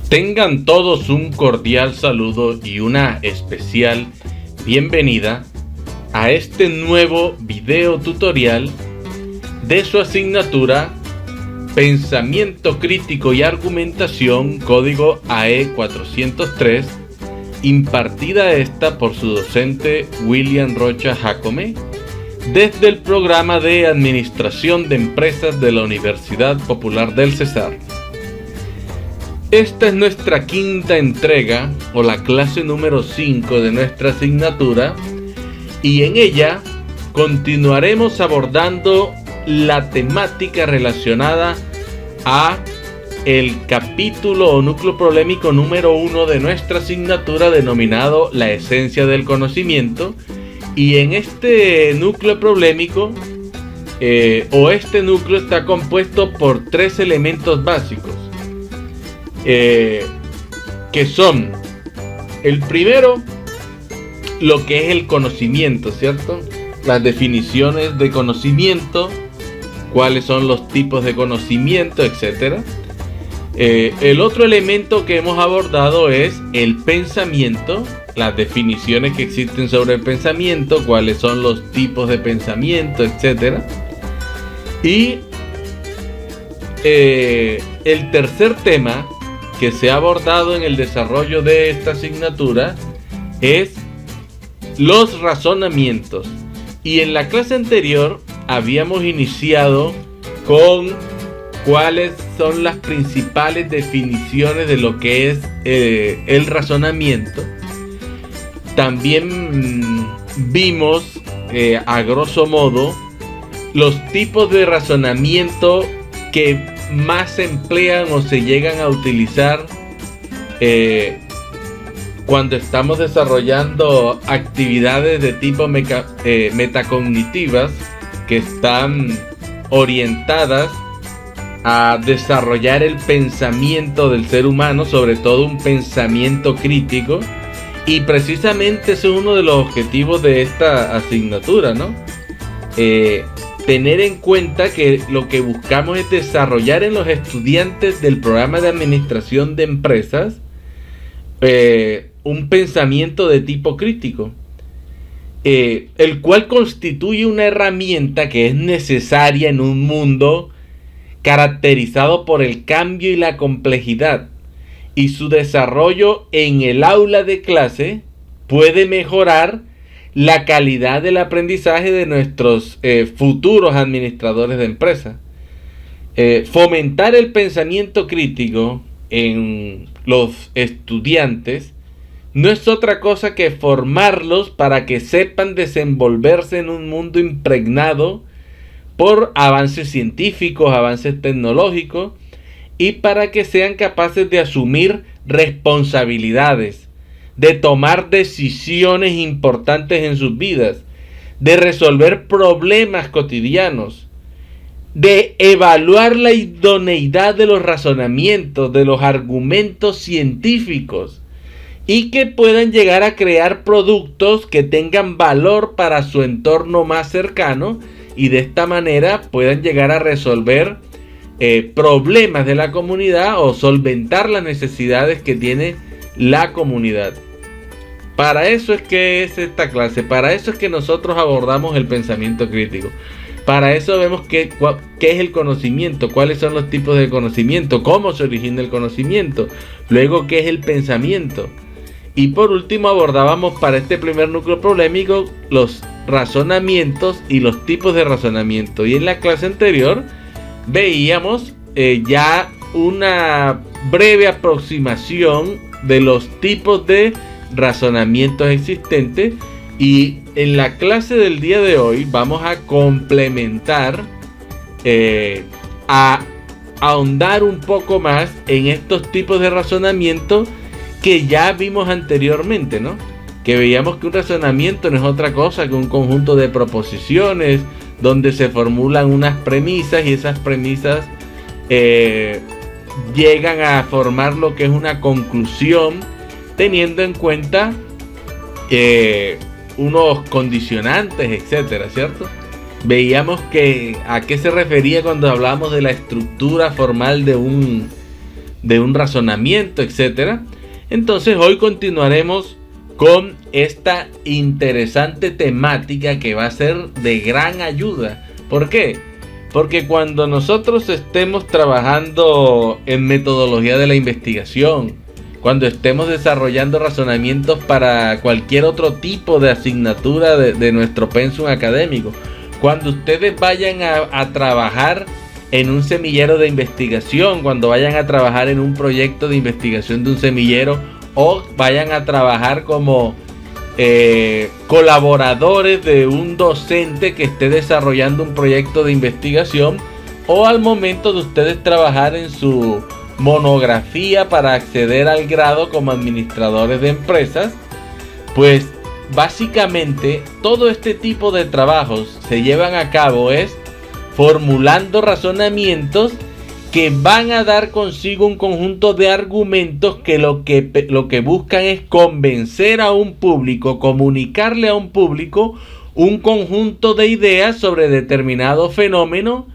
Tengan todos un cordial saludo y una especial bienvenida a este nuevo video tutorial de su asignatura Pensamiento Crítico y Argumentación, código AE 403, impartida esta por su docente William Rocha Jacome, desde el programa de Administración de Empresas de la Universidad Popular del Cesar. Esta es nuestra quinta entrega o la clase número 5 de nuestra asignatura, y en ella continuaremos abordando la temática relacionada a el capítulo o núcleo problemático número 1 de nuestra asignatura, denominado la esencia del conocimiento. Y en este núcleo problemático este núcleo está compuesto por tres elementos básicos, que son: el primero, lo que es el conocimiento, ¿cierto? Las definiciones de conocimiento, cuáles son los tipos de conocimiento, etc. El otro elemento que hemos abordado es el pensamiento, las definiciones que existen sobre el pensamiento, cuáles son los tipos de pensamiento, etc. Y el tercer tema que se ha abordado en el desarrollo de esta asignatura es los razonamientos. Y en la clase anterior habíamos iniciado con cuáles son las principales definiciones de lo que es el razonamiento. También vimos a grosso modo los tipos de razonamiento que más se emplean o se llegan a utilizar cuando estamos desarrollando actividades de tipo metacognitivas, que están orientadas a desarrollar el pensamiento del ser humano, sobre todo un pensamiento crítico. Y precisamente ese es uno de los objetivos de esta asignatura, ¿no? Tener en cuenta que lo que buscamos es desarrollar en los estudiantes del programa de administración de empresas un pensamiento de tipo crítico, el cual constituye una herramienta que es necesaria en un mundo caracterizado por el cambio y la complejidad, y su desarrollo en el aula de clase puede mejorar la calidad del aprendizaje de nuestros futuros administradores de empresa. Fomentar el pensamiento crítico en los estudiantes no es otra cosa que formarlos para que sepan desenvolverse en un mundo impregnado por avances científicos, avances tecnológicos, y para que sean capaces de asumir responsabilidades, de tomar decisiones importantes en sus vidas, de resolver problemas cotidianos, de evaluar la idoneidad de los razonamientos, de los argumentos científicos, y que puedan llegar a crear productos que tengan valor para su entorno más cercano, y de esta manera puedan llegar a resolver problemas de la comunidad o solventar las necesidades que tiene la comunidad. Para eso es que es esta clase, para eso es que nosotros abordamos el pensamiento crítico. Para eso vemos qué es el conocimiento, cuáles son los tipos de conocimiento, cómo se origina el conocimiento, luego qué es el pensamiento. Y por último abordábamos para este primer núcleo problemático los razonamientos y los tipos de razonamiento. Y en la clase anterior veíamos ya una breve aproximación de los tipos de razonamientos existentes, y en la clase del día de hoy vamos a complementar, a ahondar un poco más en estos tipos de razonamiento que ya vimos anteriormente, ¿no? Que veíamos que un razonamiento no es otra cosa que un conjunto de proposiciones donde se formulan unas premisas, y esas premisas llegan a formar lo que es una conclusión, teniendo en cuenta unos condicionantes, etcétera, ¿cierto? Veíamos que a qué se refería cuando hablamos de la estructura formal de un de un razonamiento, etc. Entonces hoy continuaremos con esta interesante temática que va a ser de gran ayuda. ¿Por qué? Porque cuando nosotros estemos trabajando en metodología de la investigación, cuando estemos desarrollando razonamientos para cualquier otro tipo de asignatura de nuestro pensum académico, cuando ustedes vayan a trabajar en un semillero de investigación, cuando vayan a trabajar en un proyecto de investigación de un semillero, o vayan a trabajar como colaboradores de un docente que esté desarrollando un proyecto de investigación, o al momento de ustedes trabajar en su monografía para acceder al grado como administradores de empresas, pues básicamente todo este tipo de trabajos se llevan a cabo es formulando razonamientos que van a dar consigo un conjunto de argumentos que lo que buscan es convencer a un público, comunicarle a un público un conjunto de ideas sobre determinado fenómeno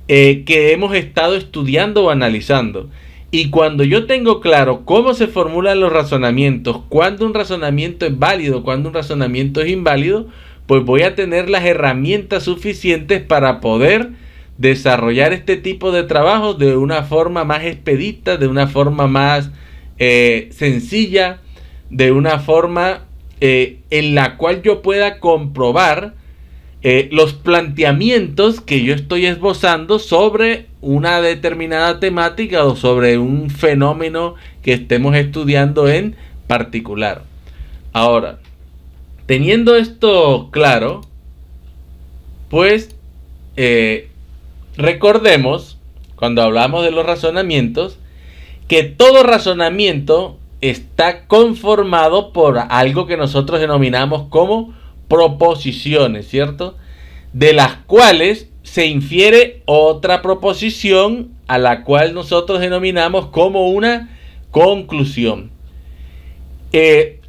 que hemos estado estudiando o analizando. Y cuando yo tengo claro cómo se formulan los razonamientos, cuándo un razonamiento es válido, cuándo un razonamiento es inválido, pues voy a tener las herramientas suficientes para poder desarrollar este tipo de trabajos de una forma más expedita, de una forma más sencilla, de una forma en la cual yo pueda comprobar los planteamientos que yo estoy esbozando sobre una determinada temática o sobre un fenómeno que estemos estudiando en particular. Ahora, teniendo esto claro, pues recordemos, cuando hablamos de los razonamientos, que todo razonamiento está conformado por algo que nosotros denominamos como proposiciones, ¿cierto? De las cuales se infiere otra proposición a la cual nosotros denominamos como una conclusión.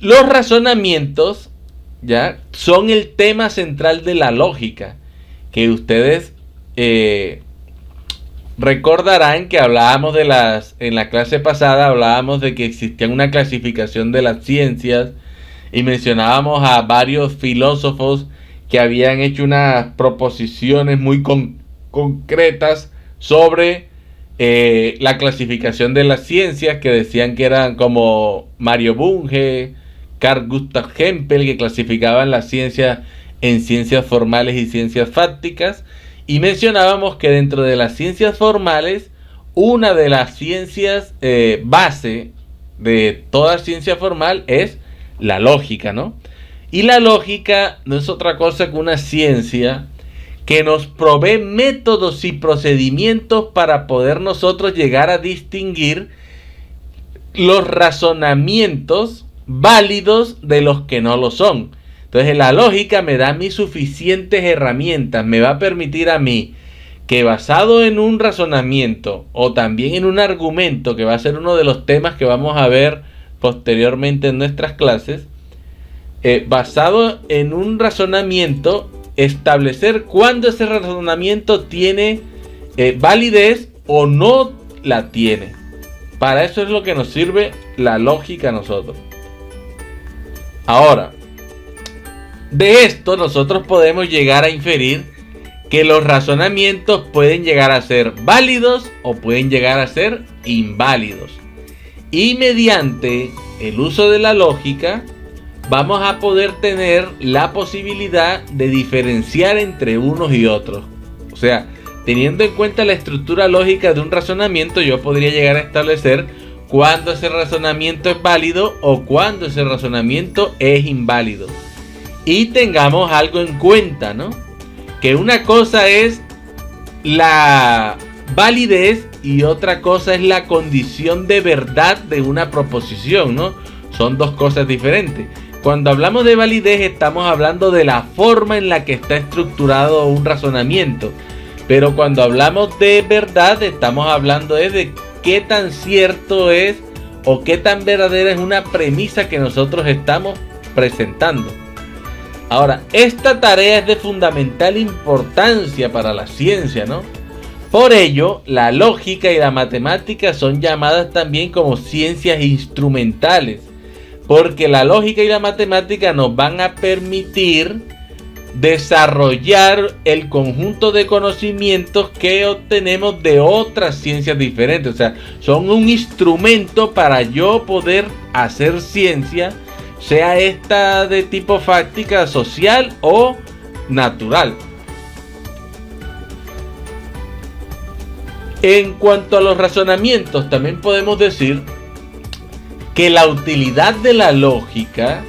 Los razonamientos ya son el tema central de la lógica, que ustedes recordarán que hablábamos en la clase pasada hablábamos de que existía una clasificación de las ciencias y mencionábamos a varios filósofos que habían hecho unas proposiciones muy concretas sobre la clasificación de las ciencias, que decían que eran como Mario Bunge, Carl Gustav Hempel, que clasificaban las ciencias en ciencias formales y ciencias fácticas, y mencionábamos que dentro de las ciencias formales, una de las ciencias base de toda ciencia formal es la lógica, ¿no? Y la lógica no es otra cosa que una ciencia que nos provee métodos y procedimientos para poder nosotros llegar a distinguir los razonamientos válidos de los que no lo son. Entonces la lógica me da a mí suficientes herramientas, me va a permitir a mí que, basado en un razonamiento o también en un argumento, que va a ser uno de los temas que vamos a ver posteriormente en nuestras clases, basado en un razonamiento, establecer cuándo ese razonamiento tiene validez o no la tiene. Para eso es lo que nos sirve la lógica a nosotros. Ahora, de esto nosotros podemos llegar a inferir que los razonamientos pueden llegar a ser válidos o pueden llegar a ser inválidos. Y mediante el uso de la lógica vamos a poder tener la posibilidad de diferenciar entre unos y otros. O sea, teniendo en cuenta la estructura lógica de un razonamiento, yo podría llegar a establecer cuándo ese razonamiento es válido o cuándo ese razonamiento es inválido. Y tengamos algo en cuenta, ¿no? Que una cosa es la validez y otra cosa es la condición de verdad de una proposición, ¿no? Son dos cosas diferentes. Cuando hablamos de validez estamos hablando de la forma en la que está estructurado un razonamiento. Pero cuando hablamos de verdad estamos hablando de qué tan cierto es o qué tan verdadera es una premisa que nosotros estamos presentando. Ahora, esta tarea es de fundamental importancia para la ciencia, ¿no? Por ello, la lógica y la matemática son llamadas también como ciencias instrumentales, porque la lógica y la matemática nos van a permitir desarrollar el conjunto de conocimientos que obtenemos de otras ciencias diferentes. O sea, son un instrumento para yo poder hacer ciencia, sea esta de tipo fáctica, social o natural. En cuanto a los razonamientos, también podemos decir que la utilidad de la lógica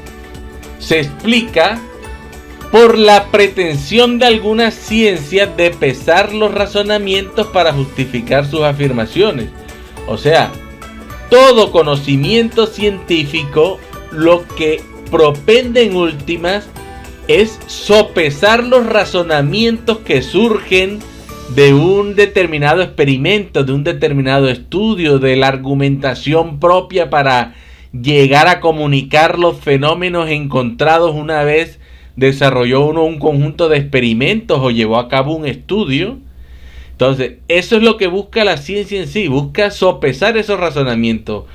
se explica por la pretensión de algunas ciencias de pesar los razonamientos para justificar sus afirmaciones. O sea, todo conocimiento científico lo que propende en últimas es sopesar los razonamientos que surgen de un determinado experimento, de un determinado estudio, de la argumentación propia para llegar a comunicar los fenómenos encontrados una vez desarrolló uno un conjunto de experimentos o llevó a cabo un estudio. Entonces, eso es lo que busca la ciencia en sí, busca sopesar esos razonamientos.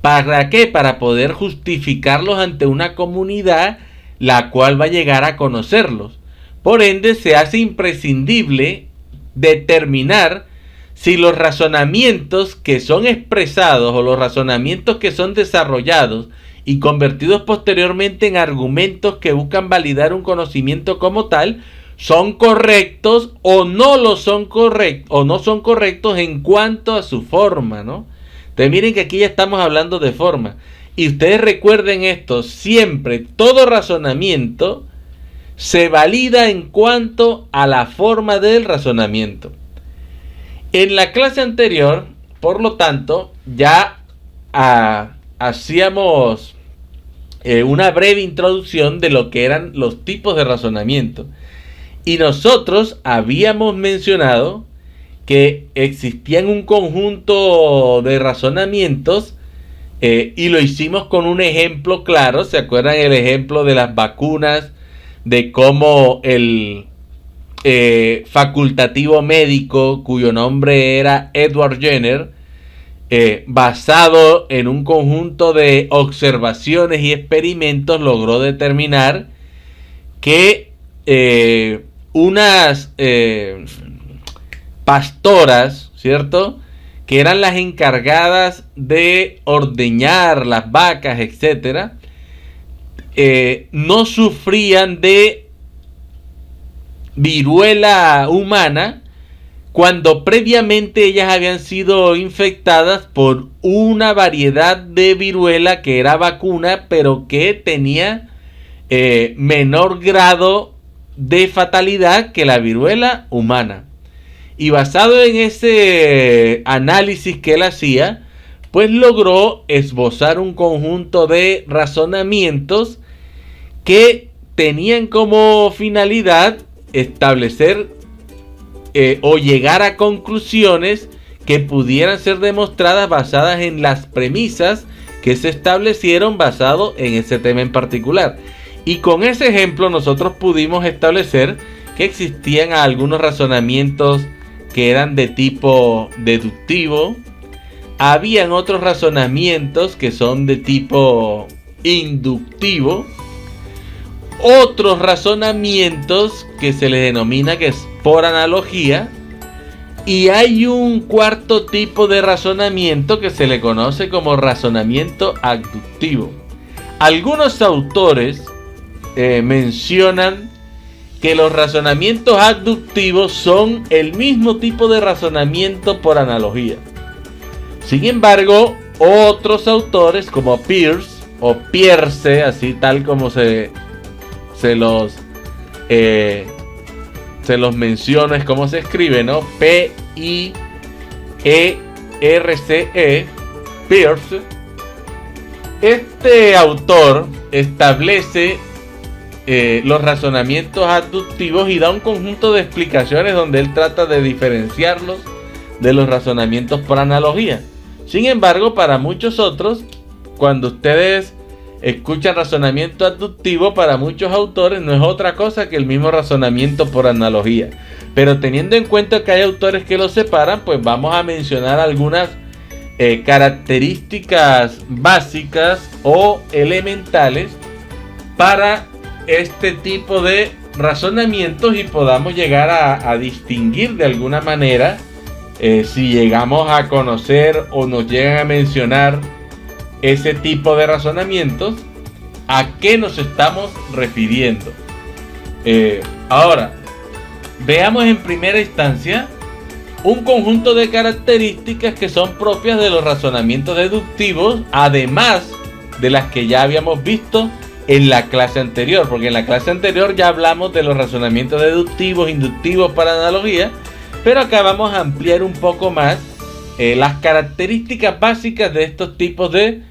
¿Para qué? Para poder justificarlos ante una comunidad la cual va a llegar a conocerlos. Por ende, se hace imprescindible determinar si los razonamientos que son expresados o los razonamientos que son desarrollados y convertidos posteriormente en argumentos que buscan validar un conocimiento como tal, son correctos o no lo son correctos, o no son correctos en cuanto a su forma, ¿no? Entonces miren que aquí ya estamos hablando de forma. Y ustedes recuerden esto, siempre todo razonamiento se valida en cuanto a la forma del razonamiento. En la clase anterior, por lo tanto, ya hacíamos una breve introducción de lo que eran los tipos de razonamiento. Y nosotros habíamos mencionado que existían un conjunto de razonamientos y lo hicimos con un ejemplo claro. ¿Se acuerdan el ejemplo de las vacunas? De cómo el facultativo médico, cuyo nombre era Edward Jenner, basado en un conjunto de observaciones y experimentos, logró determinar que unas pastoras, ¿cierto?, que eran las encargadas de ordeñar las vacas, etcétera, no sufrían de viruela humana cuando previamente ellas habían sido infectadas por una variedad de viruela que era vacuna, pero que tenía menor grado de fatalidad que la viruela humana. Y basado en ese análisis que él hacía, pues logró esbozar un conjunto de razonamientos que tenían como finalidad establecer o llegar a conclusiones que pudieran ser demostradas basadas en las premisas que se establecieron basado en ese tema en particular. Y con ese ejemplo nosotros pudimos establecer que existían algunos razonamientos que eran de tipo deductivo. Habían otros razonamientos que son de tipo inductivo. Otros razonamientos que se les denomina que es por analogía. Y hay un cuarto tipo de razonamiento que se le conoce como razonamiento abductivo. Algunos autores mencionan que los razonamientos abductivos son el mismo tipo de razonamiento por analogía. Sin embargo, otros autores como Peirce o Peirce, así tal como se los menciono, es como se escribe, ¿no? P-I-E-R-C-E, Peirce. Este autor establece los razonamientos abductivos y da un conjunto de explicaciones donde él trata de diferenciarlos de los razonamientos por analogía. Sin embargo, para muchos otros, cuando ustedes escuchan razonamiento abductivo, para muchos autores no es otra cosa que el mismo razonamiento por analogía. Pero teniendo en cuenta que hay autores que los separan, pues vamos a mencionar algunas características básicas o elementales para este tipo de razonamientos y podamos llegar a distinguir de alguna manera si llegamos a conocer o nos llegan a mencionar ese tipo de razonamientos, a qué nos estamos refiriendo. Ahora, veamos en primera instancia un conjunto de características que son propias de los razonamientos deductivos, además de las que ya habíamos visto en la clase anterior, porque en la clase anterior ya hablamos de los razonamientos deductivos, inductivos para analogía, pero acá vamos a ampliar un poco más las características básicas de estos tipos de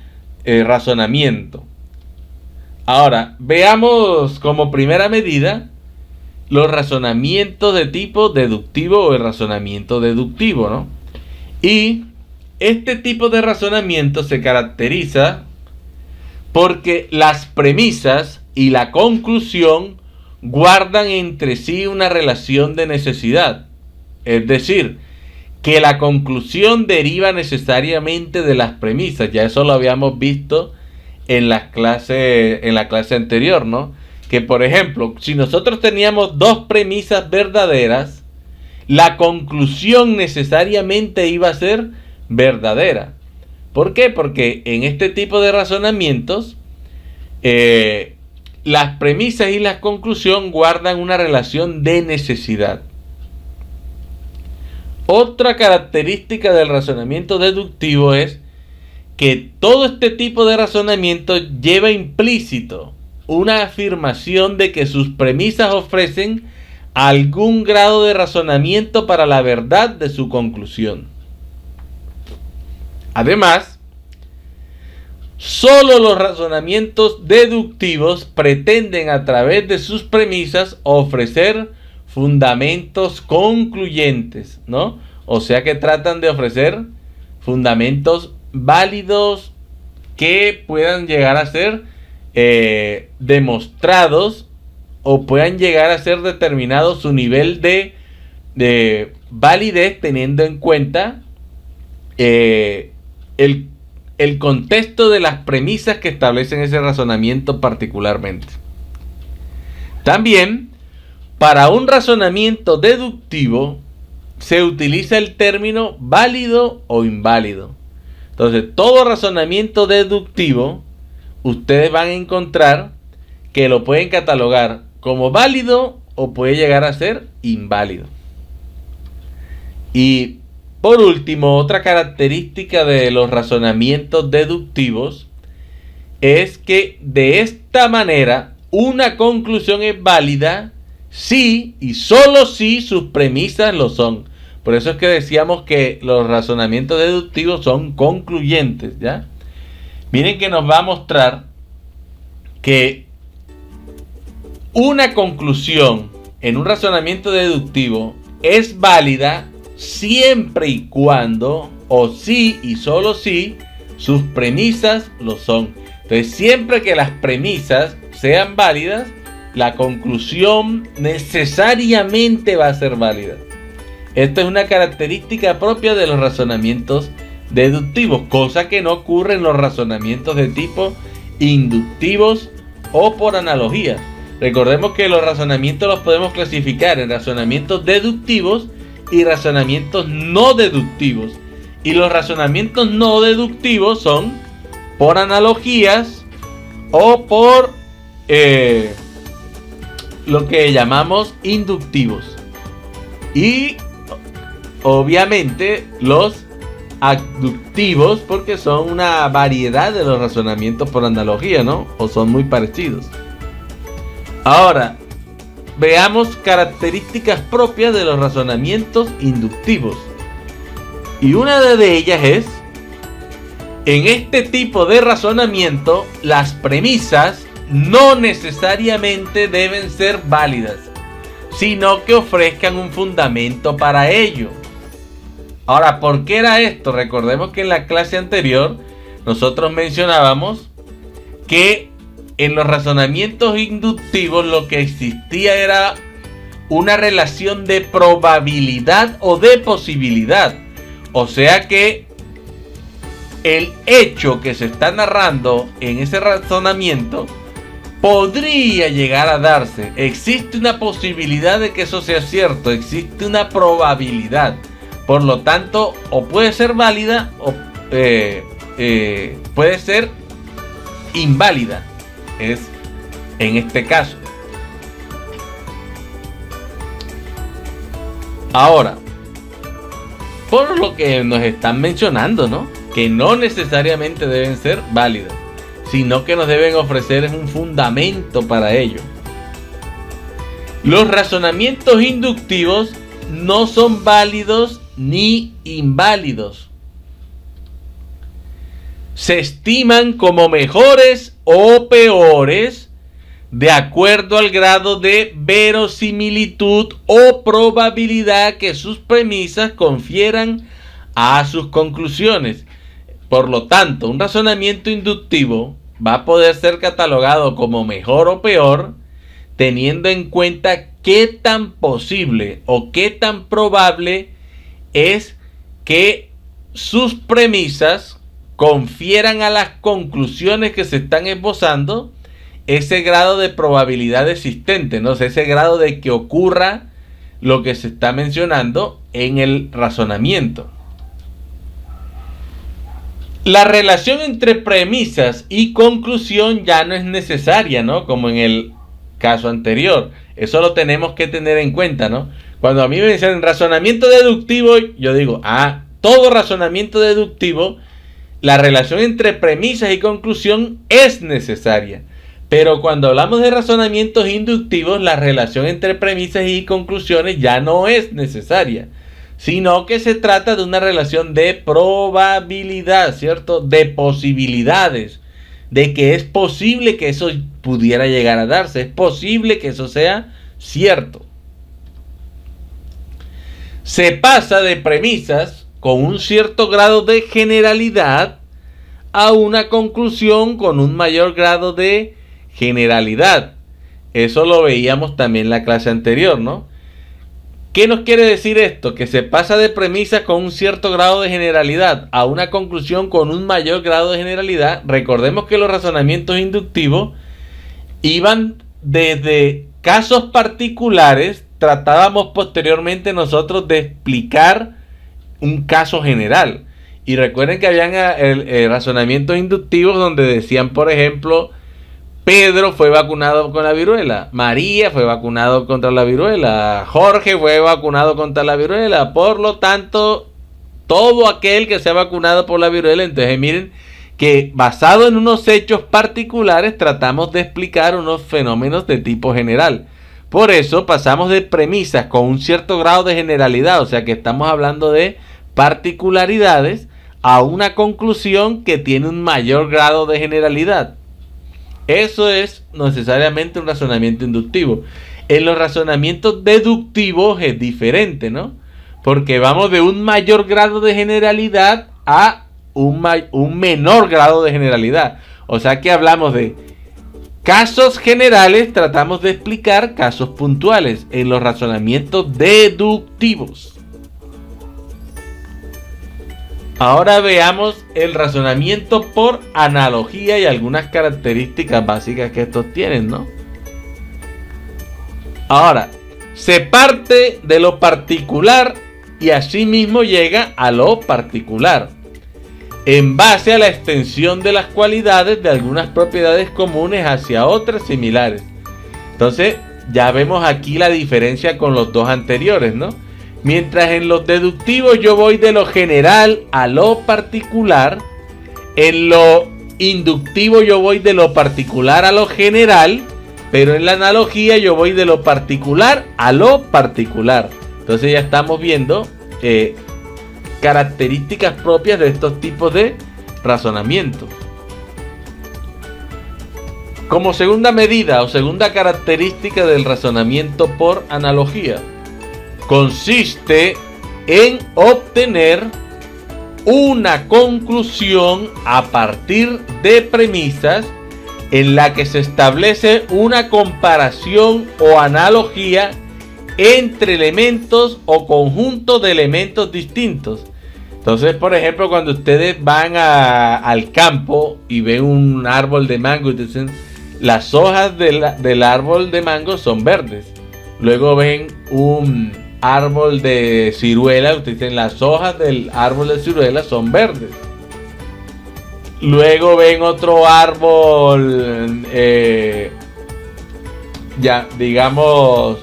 razonamiento. Ahora, veamos como primera medida los razonamientos de tipo deductivo o el razonamiento deductivo, ¿no? Y este tipo de razonamiento se caracteriza porque las premisas y la conclusión guardan entre sí una relación de necesidad. Es decir, que la conclusión deriva necesariamente de las premisas. Ya eso lo habíamos visto en la clase anterior, ¿no? Que por ejemplo, si nosotros teníamos dos premisas verdaderas, la conclusión necesariamente iba a ser verdadera. ¿Por qué? Porque en este tipo de razonamientos, las premisas y la conclusión guardan una relación de necesidad. Otra característica del razonamiento deductivo es que todo este tipo de razonamiento lleva implícito una afirmación de que sus premisas ofrecen algún grado de razonamiento para la verdad de su conclusión. Además, solo los razonamientos deductivos pretenden a través de sus premisas ofrecer fundamentos concluyentes, ¿no? O sea que tratan de ofrecer fundamentos válidos que puedan llegar a ser demostrados o puedan llegar a ser determinado su nivel de validez teniendo en cuenta el contexto de las premisas que establecen ese razonamiento particularmente. También, para un razonamiento deductivo se utiliza el término válido o inválido. Entonces, todo razonamiento deductivo ustedes van a encontrar que lo pueden catalogar como válido o puede llegar a ser inválido. Y por último, otra característica de los razonamientos deductivos es que de esta manera una conclusión es válida si y solo si sus premisas lo son. Por eso es que decíamos que los razonamientos deductivos son concluyentes, ¿ya? Miren que nos va a mostrar que una conclusión en un razonamiento deductivo es válida siempre y cuando, o si y solo si, sus premisas lo son. Entonces, siempre que las premisas sean válidas, la conclusión necesariamente va a ser válida. Esta es una característica propia de los razonamientos deductivos, cosa que no ocurre en los razonamientos de tipo inductivos o por analogía. Recordemos que los razonamientos los podemos clasificar en razonamientos deductivos y razonamientos no deductivos. Y los razonamientos no deductivos son por analogías o por lo que llamamos inductivos. Y obviamente los aductivos, porque son una variedad de los razonamientos por analogía, ¿no? O son muy parecidos. Ahora, veamos características propias de los razonamientos inductivos. Y una de ellas es, en este tipo de razonamiento, las premisas no necesariamente deben ser válidas, sino que ofrezcan un fundamento para ello. Ahora, ¿por qué era esto? Recordemos que en la clase anterior nosotros mencionábamos que en los razonamientos inductivos lo que existía era una relación de probabilidad o de posibilidad. O sea que el hecho que se está narrando en ese razonamiento podría llegar a darse. Existe una posibilidad de que eso sea cierto. Existe una probabilidad. Por lo tanto, o puede ser válida o puede ser inválida. Es en este caso. Ahora, por lo que nos están mencionando, ¿no? Que no necesariamente deben ser válidas, sino que nos deben ofrecer un fundamento para ello. Los razonamientos inductivos no son válidos ni inválidos. Se estiman como mejores o peores de acuerdo al grado de verosimilitud o probabilidad que sus premisas confieran a sus conclusiones. Por lo tanto, un razonamiento inductivo va a poder ser catalogado como mejor o peor teniendo en cuenta qué tan posible o qué tan probable es que sus premisas confieran a las conclusiones que se están esbozando ese grado de probabilidad existente, ¿no? O sea, ese grado de que ocurra lo que se está mencionando en el razonamiento. La relación entre premisas y conclusión ya no es necesaria, ¿no? Como en el caso anterior. Eso lo tenemos que tener en cuenta, ¿no? Cuando a mí me dicen razonamiento deductivo, yo digo, todo razonamiento deductivo, la relación entre premisas y conclusión es necesaria. Pero cuando hablamos de razonamientos inductivos, la relación entre premisas y conclusiones ya no es necesaria, sino que se trata de una relación de probabilidad, ¿cierto? De posibilidades, de que es posible que eso pudiera llegar a darse, es posible que eso sea cierto. Se pasa de premisas con un cierto grado de generalidad a una conclusión con un mayor grado de generalidad. Eso lo veíamos también en la clase anterior, ¿no? ¿Qué nos quiere decir esto? Que se pasa de premisas con un cierto grado de generalidad a una conclusión con un mayor grado de generalidad. Recordemos que los razonamientos inductivos iban desde casos particulares. Tratábamos posteriormente nosotros de explicar un caso general. Y recuerden que habían razonamientos inductivos donde decían, por ejemplo, Pedro fue vacunado con la viruela, María fue vacunado contra la viruela, Jorge fue vacunado contra la viruela, por lo tanto, todo aquel que se ha vacunado por la viruela. Entonces miren que basado en unos hechos particulares tratamos de explicar unos fenómenos de tipo general. Por eso pasamos de premisas con un cierto grado de generalidad, o sea que estamos hablando de particularidades, a una conclusión que tiene un mayor grado de generalidad. Eso es necesariamente un razonamiento inductivo. En los razonamientos deductivos es diferente, ¿no? Porque vamos de un mayor grado de generalidad a un menor grado de generalidad. O sea que hablamos de casos generales, tratamos de explicar casos puntuales en los razonamientos deductivos. Ahora veamos el razonamiento por analogía y algunas características básicas que estos tienen, ¿no? Ahora, se parte de lo particular y asimismo llega a lo particular, en base a la extensión de las cualidades de algunas propiedades comunes hacia otras similares. Entonces, ya vemos aquí la diferencia con los dos anteriores, ¿no? Mientras en los deductivos yo voy de lo general a lo particular, en lo inductivo yo voy de lo particular a lo general, pero en la analogía yo voy de lo particular a lo particular. Entonces ya estamos viendo características propias de estos tipos de razonamiento. Como segunda medida o segunda característica del razonamiento por analogía, consiste en obtener una conclusión a partir de premisas en la que se establece una comparación o analogía entre elementos o conjuntos de elementos distintos. Entonces, por ejemplo, cuando ustedes van al campo y ven un árbol de mango y dicen, las hojas del árbol de mango son verdes. Luego ven un árbol de ciruela, ustedes dicen, las hojas del árbol de ciruela son verdes. Luego ven otro árbol, ya digamos,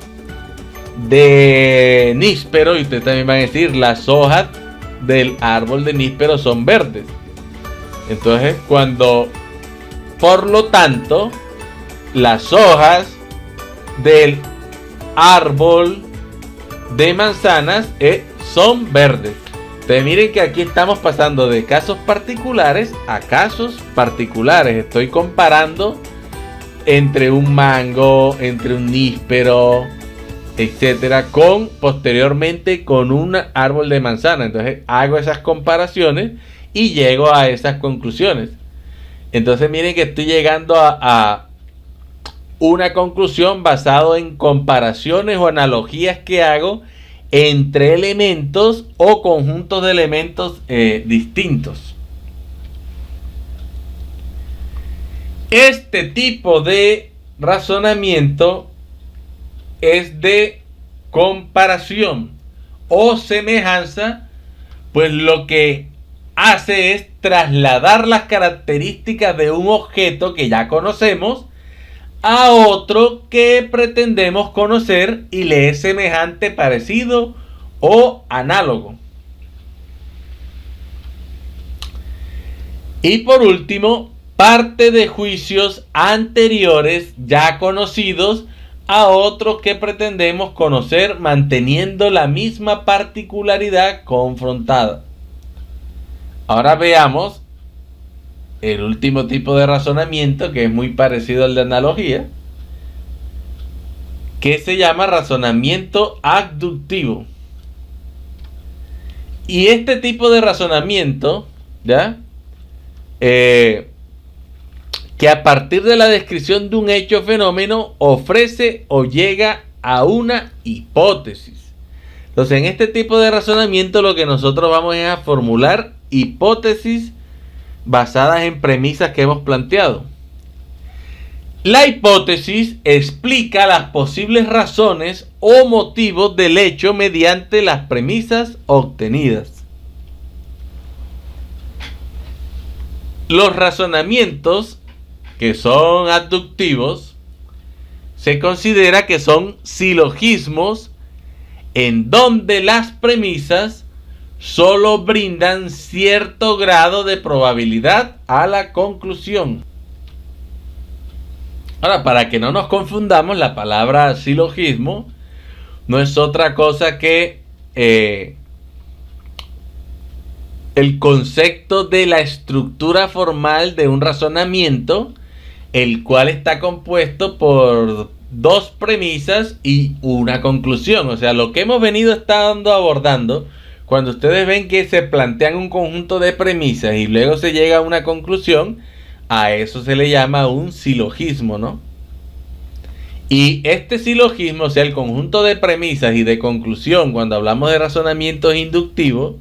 de níspero, y ustedes también van a decir, las hojas del árbol de níspero son verdes. Entonces, por lo tanto, las hojas del árbol de manzanas son verdes. Entonces, miren que aquí estamos pasando de casos particulares a casos particulares. Estoy comparando entre un mango, entre un níspero, etcétera, posteriormente con un árbol de manzana. Entonces hago esas comparaciones y llego a esas conclusiones. Entonces miren que estoy llegando a una conclusión basado en comparaciones o analogías que hago entre elementos o conjuntos de elementos distintos. Este tipo de razonamiento es de comparación o semejanza, pues lo que hace es trasladar las características de un objeto que ya conocemos a otro que pretendemos conocer y le es semejante, parecido o análogo. Y por último, parte de juicios anteriores ya conocidos a otros que pretendemos conocer, manteniendo la misma particularidad confrontada. Ahora veamos el último tipo de razonamiento, que es muy parecido al de analogía, que se llama razonamiento abductivo. Y este tipo de razonamiento, ¿ya? Que a partir de la descripción de un hecho o fenómeno ofrece o llega a una hipótesis. Entonces, en este tipo de razonamiento lo que nosotros vamos es a formular hipótesis basadas en premisas que hemos planteado. La hipótesis explica las posibles razones o motivos del hecho mediante las premisas obtenidas. Los razonamientos que son abductivos se considera que son silogismos en donde las premisas solo brindan cierto grado de probabilidad a la conclusión. Ahora, para que no nos confundamos, la palabra silogismo no es otra cosa que el concepto de la estructura formal de un razonamiento, el cual está compuesto por dos premisas y una conclusión. O sea, lo que hemos venido abordando, cuando ustedes ven que se plantean un conjunto de premisas y luego se llega a una conclusión, a eso se le llama un silogismo, ¿no? Y este silogismo, o sea, el conjunto de premisas y de conclusión, cuando hablamos de razonamientos inductivos,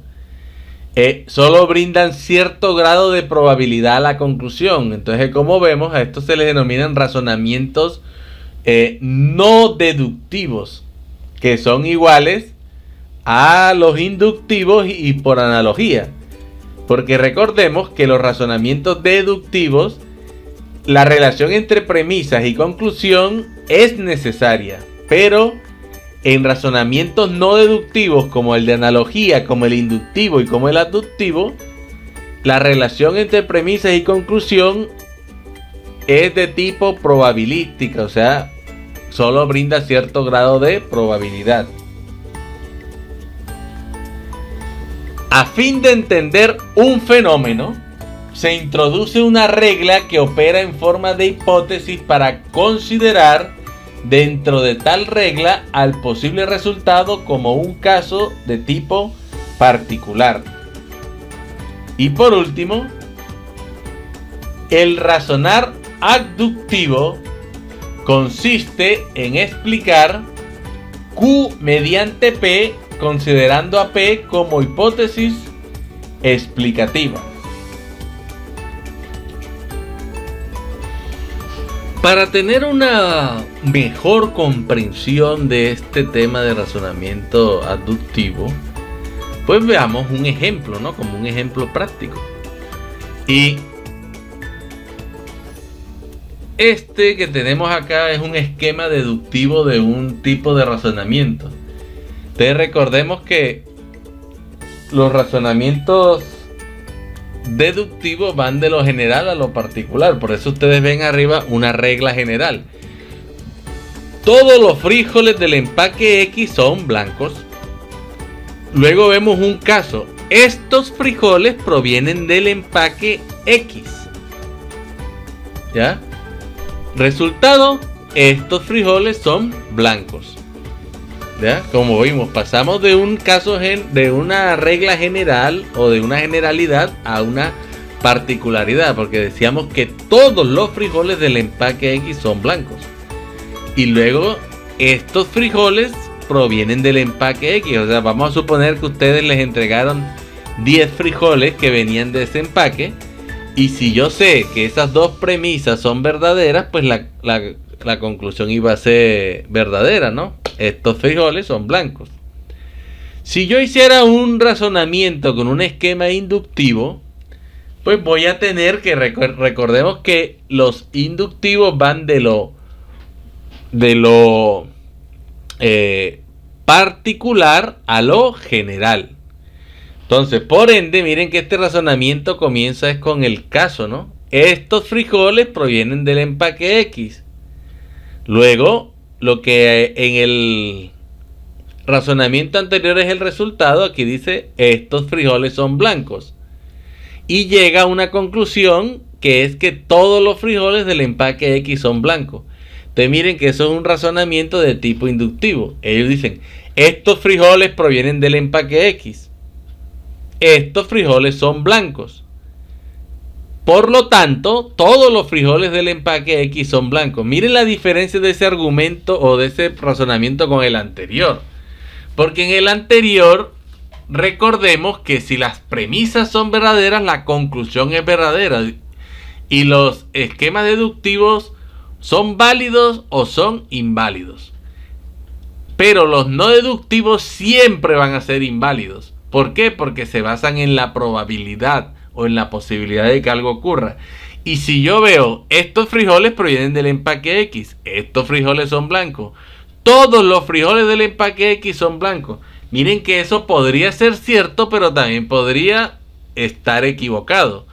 solo brindan cierto grado de probabilidad a la conclusión. Entonces, como vemos, a esto se les denominan razonamientos no deductivos, que son iguales a los inductivos y por analogía. Porque recordemos que los razonamientos deductivos, la relación entre premisas y conclusión es necesaria, pero en razonamientos no deductivos como el de analogía, como el inductivo y como el abductivo, la relación entre premisas y conclusión es de tipo probabilística, o sea, solo brinda cierto grado de probabilidad. A fin de entender un fenómeno, se introduce una regla que opera en forma de hipótesis para considerar dentro de tal regla al posible resultado como un caso de tipo particular. Y por último, el razonar abductivo consiste en explicar Q mediante P, considerando a P como hipótesis explicativa. Para tener una mejor comprensión de este tema de razonamiento aductivo, pues veamos un ejemplo, ¿no? Como un ejemplo práctico. Y este que tenemos acá es un esquema deductivo de un tipo de razonamiento. Entonces recordemos que los razonamientos deductivos van de lo general a lo particular. Por eso ustedes ven arriba una regla general. Todos los frijoles del empaque X son blancos. Luego vemos un caso. Estos frijoles provienen del empaque X. ¿Ya? Resultado, estos frijoles son blancos. ¿Ya? Como vimos, pasamos de un caso de una regla general o de una generalidad a una particularidad, porque decíamos que todos los frijoles del empaque X son blancos. Y luego estos frijoles provienen del empaque X. O sea, vamos a suponer que ustedes les entregaron 10 frijoles que venían de ese empaque. Y si yo sé que esas dos premisas son verdaderas, pues la conclusión iba a ser verdadera, ¿no? Estos frijoles son blancos. Si yo hiciera un razonamiento con un esquema inductivo, pues voy a tener que, recordemos que los inductivos van de lo particular a lo general. Entonces, por ende, miren que este razonamiento comienza es con el caso, ¿no? Estos frijoles provienen del empaque X. Luego, lo que en el razonamiento anterior es el resultado, aquí dice, estos frijoles son blancos. Y llega a una conclusión que es que todos los frijoles del empaque X son blancos. Entonces miren que eso es un razonamiento de tipo inductivo. Ellos dicen, estos frijoles provienen del empaque X. Estos frijoles son blancos. Por lo tanto, todos los frijoles del empaque X son blancos. Miren la diferencia de ese argumento o de ese razonamiento con el anterior. Porque en el anterior, recordemos que si las premisas son verdaderas, la conclusión es verdadera. Y los esquemas deductivos son válidos o son inválidos. Pero los no deductivos siempre van a ser inválidos. ¿Por qué? Porque se basan en la probabilidad o en la posibilidad de que algo ocurra. Y si yo veo, estos frijoles provienen del empaque X, estos frijoles son blancos, todos los frijoles del empaque X son blancos. Miren que eso podría ser cierto, pero también podría estar equivocado.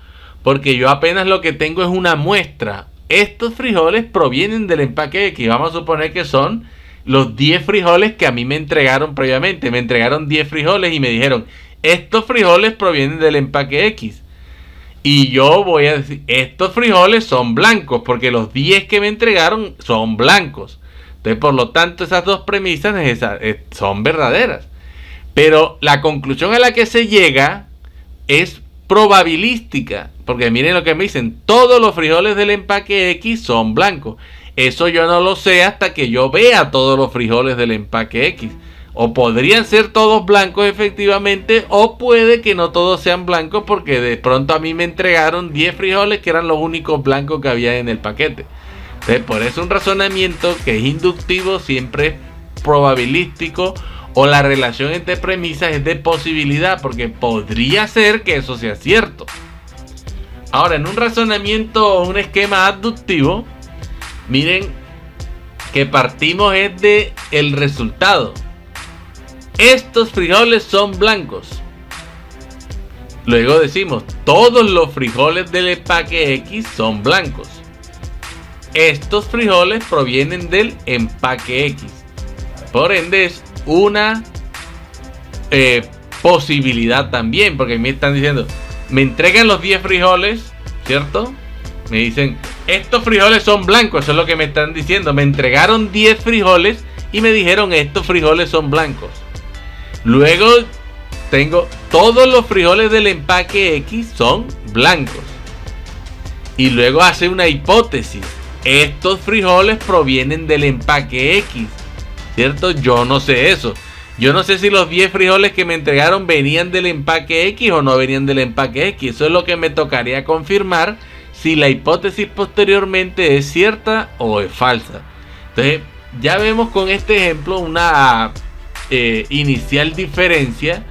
Porque yo apenas lo que tengo es una muestra. Estos frijoles provienen del empaque X. Vamos a suponer que son los 10 frijoles que a mí me entregaron previamente. Me entregaron 10 frijoles y me dijeron, estos frijoles provienen del empaque X. Y yo voy a decir, estos frijoles son blancos, porque los 10 que me entregaron son blancos. Entonces, por lo tanto, esas dos premisas son verdaderas. Pero la conclusión a la que se llega es probabilística. Porque miren lo que me dicen, todos los frijoles del empaque X son blancos. Eso yo no lo sé hasta que yo vea todos los frijoles del empaque X. O podrían ser todos blancos efectivamente, o puede que no todos sean blancos porque de pronto a mí me entregaron 10 frijoles que eran los únicos blancos que había en el paquete. Entonces, por eso un razonamiento que es inductivo siempre es probabilístico, o la relación entre premisas es de posibilidad, porque podría ser que eso sea cierto. Ahora, en un razonamiento o un esquema aductivo, miren que partimos es de el resultado. Estos frijoles son blancos. Luego decimos, todos los frijoles del empaque X son blancos. Estos frijoles provienen del empaque X. Por ende es una posibilidad también, porque me están diciendo, me entregan los 10 frijoles, ¿cierto? Me dicen, estos frijoles son blancos, eso es lo que me están diciendo. Me entregaron 10 frijoles y me dijeron, estos frijoles son blancos. Luego tengo, todos los frijoles del empaque X son blancos. Y luego hace una hipótesis. Estos frijoles provienen del empaque X. ¿cierto? Yo no sé eso. Yo no sé si los 10 frijoles que me entregaron venían del empaque X o no venían del empaque X. Eso es lo que me tocaría confirmar si la hipótesis posteriormente es cierta o es falsa. Entonces, ya vemos con este ejemplo una inicial diferencia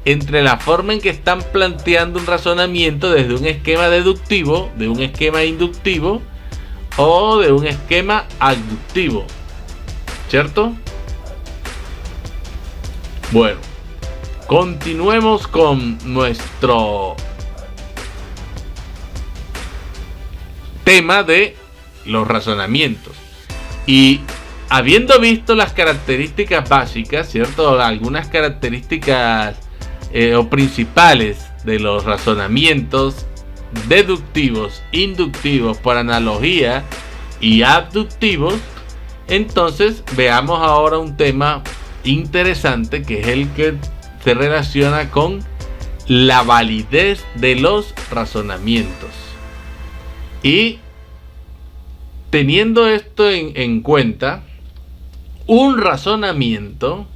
entre la forma en que están planteando un razonamiento desde un esquema deductivo, de un esquema inductivo o de un esquema abductivo, ¿cierto? Bueno, continuemos con nuestro tema de los razonamientos. Y habiendo visto las características básicas, ¿cierto? Algunas características o principales de los razonamientos deductivos, inductivos por analogía y abductivos, entonces veamos ahora un tema interesante que es el que se relaciona con la validez de los razonamientos. Y teniendo esto en cuenta, un razonamiento,